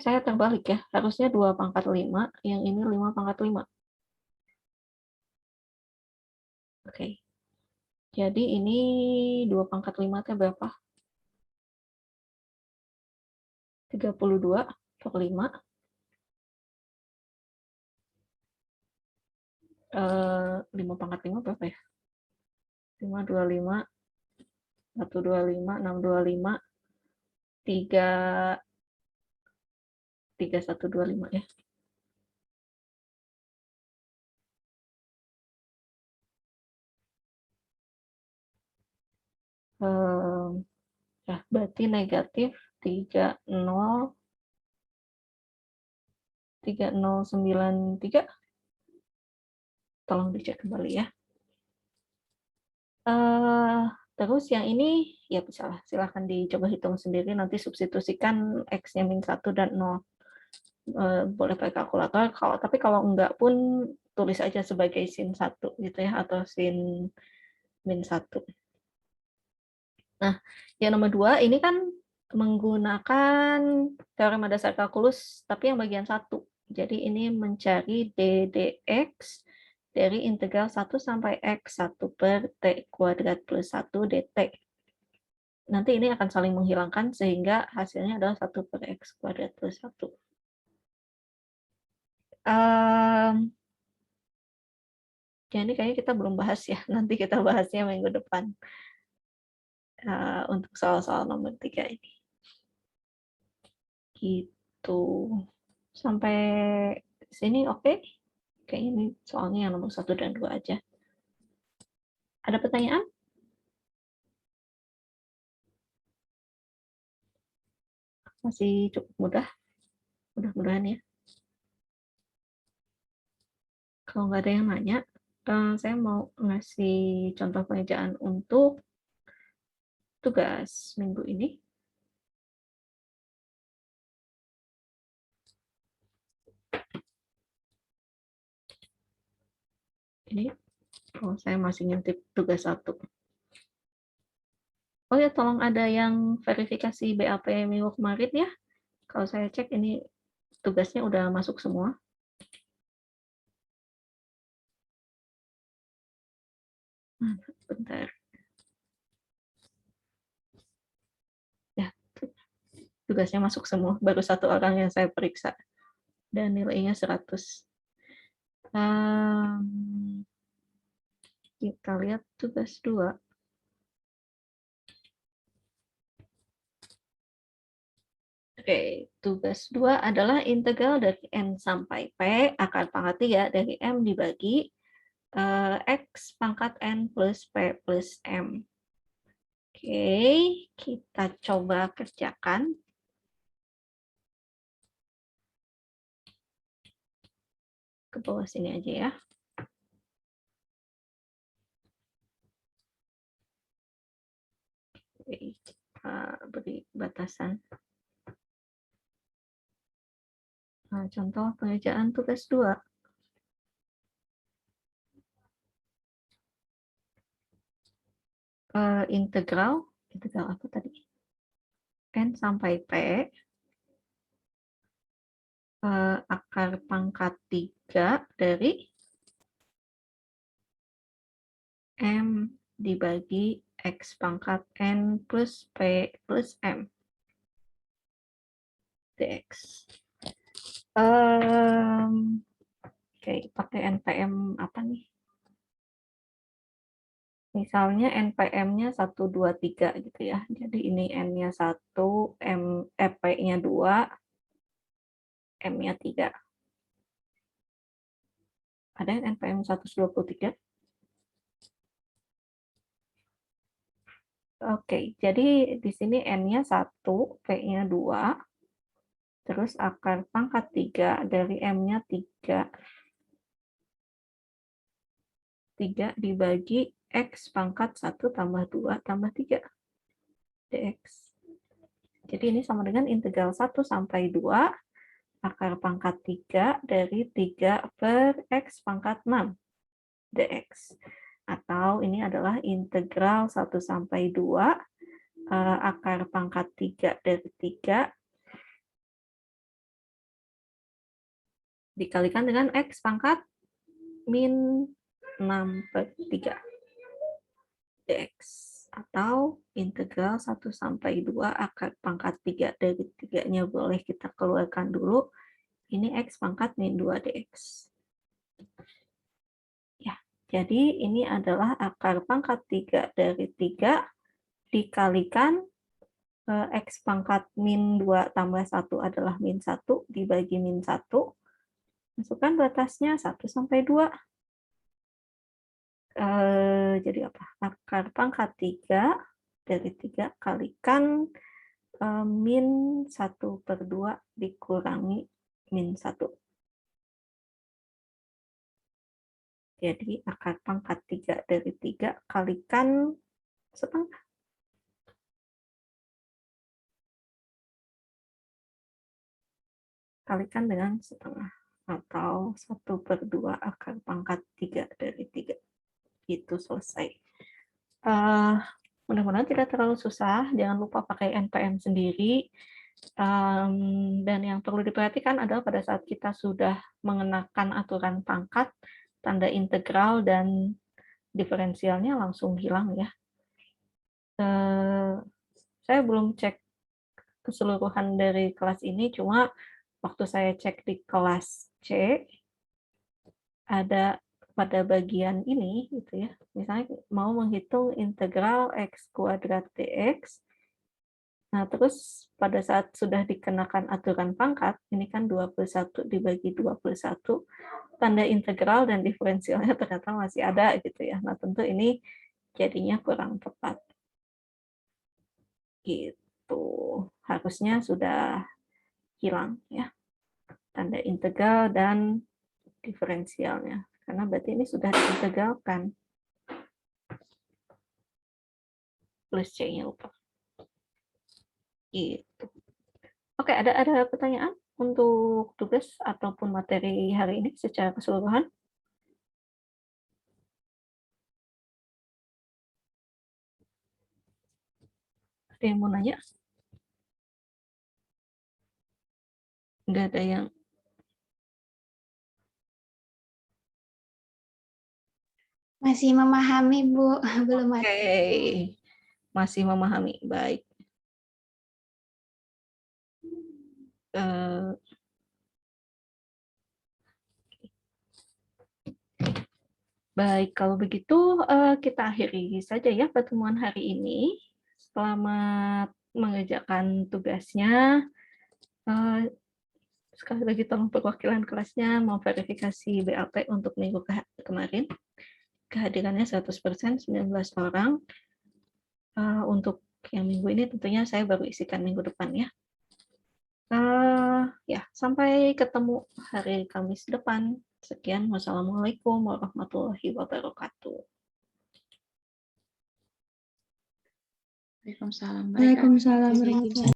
Saya terbalik ya. Harusnya 2 pangkat 5, yang ini 5 pangkat 5. Oke. Jadi ini 2 pangkat 5 itu berapa? 32 per 5. 5 pangkat 5 berapa ya? 5, 25, 125, 625, 3, 3125 ya. Ya, berarti negatif 3093. Tolong dicek kembali ya. Terus yang ini ya bisa silahkan dicoba hitung sendiri, nanti substitusikan X-nya min 1 dan 0. Boleh pakai kalkulator, tapi kalau enggak pun tulis aja sebagai sin 1 gitu ya, atau sin min 1. Nah, yang nomor 2 ini kan menggunakan teorema dasar kalkulus, tapi yang bagian 1. Jadi ini mencari ddx dari integral 1 sampai x 1 per t kuadrat plus 1 dt. Nanti ini akan saling menghilangkan sehingga hasilnya adalah 1 per x kuadrat plus 1. Ya ini kayaknya kita belum bahas ya, nanti kita bahasnya minggu depan untuk soal-soal nomor 3 ini. Gitu. Sampai Sini oke? Oke, ini soalnya yang nomor 1 dan 2 aja. Ada pertanyaan? Masih cukup mudah, mudah-mudahan ya. Kalau nggak ada yang nanya, saya mau ngasih contoh pengerjaan untuk tugas minggu ini. Ini, saya masih ngintip tugas 1. Oh ya, tolong ada yang verifikasi BAP minggu kemarin ya. Kalau saya cek ini tugasnya udah masuk semua. Bentar. Ya, tugasnya masuk semua. Baru 1 orang yang saya periksa. Dan nilainya 100. Kita lihat tugas 2. Oke, tugas 2 adalah integral dari N sampai P, akar pangkat 3 dari M dibagi X pangkat N plus P plus M. Oke, kita coba kerjakan. Ke bawah sini aja ya. Oke, kita beri batasan. Nah, contoh pengerjaan tugas 2. Integral apa tadi? N sampai P, akar pangkat 3 dari M dibagi X pangkat N plus P plus M dx. Oke, pakai NPM apa nih? Misalnya NPM-nya 1, 2, 3 gitu ya. Jadi ini N-nya 1, P-nya 2, M-nya 3. Ada yang NPM 123? Oke, jadi di sini N-nya 1, P-nya 2, terus akar pangkat 3 dari M-nya 3. 3 dibagi X pangkat 1 tambah 2 tambah 3 dx. Jadi ini sama dengan integral 1 sampai 2 akar pangkat 3 dari 3 per X pangkat 6 dx. Atau ini adalah integral 1 sampai 2 akar pangkat 3 dari 3 dikalikan dengan X pangkat min 6 per 3 dx. Atau integral 1 sampai 2 akar pangkat 3 dari 3-nya boleh kita keluarkan dulu. Ini X pangkat min 2 dx. Ya, jadi ini adalah akar pangkat 3 dari 3 dikalikan X pangkat min 2 tambah 1 adalah min 1 dibagi min 1. Masukkan batasnya 1 sampai 2. Jadi apa? Akar pangkat 3 dari 3 kalikan min 1 per 2 dikurangi min 1. Jadi akar pangkat 3 dari 3 kalikan setengah. Kalikan dengan setengah. Atau 1 per 2 akar pangkat 3 dari 3. Itu selesai. Mudah-mudahan tidak terlalu susah. Jangan lupa pakai NPM sendiri. Dan yang perlu diperhatikan adalah pada saat kita sudah mengenakan aturan pangkat, tanda integral dan diferensialnya langsung hilang ya. Saya belum cek keseluruhan dari kelas ini, cuma waktu saya cek di kelas C, ada pada bagian ini gitu ya. Misalnya mau menghitung integral X kuadrat dx, Nah, terus pada saat sudah dikenakan aturan pangkat, ini kan 21 dibagi 21, tanda integral dan diferensialnya ternyata masih ada gitu ya. Nah, tentu ini jadinya kurang tepat. Gitu. Harusnya sudah hilang ya, tanda integral dan diferensialnya. Karena berarti ini sudah diintegralkan. Plus C-nya lupa. Gitu. Oke, ada pertanyaan untuk tugas ataupun materi hari ini secara keseluruhan? Ada yang mau nanya? Nggak ada yang... Masih memahami, Bu. Belum ada. Oke, masih memahami. Baik. Eh, Baik, kalau begitu kita akhiri saja ya pertemuan hari ini. Selamat mengerjakan tugasnya. Sekali lagi tolong perwakilan kelasnya memverifikasi BAP untuk minggu kemarin. Kehadirannya 100%, 19 orang. Untuk yang minggu ini tentunya saya baru isikan minggu depan ya. Ya, sampai ketemu hari Kamis depan. Sekian, wassalamualaikum warahmatullahi wabarakatuh. Waalaikumsalam. Waalaikumsalam warahmatullahi wabarakatuh.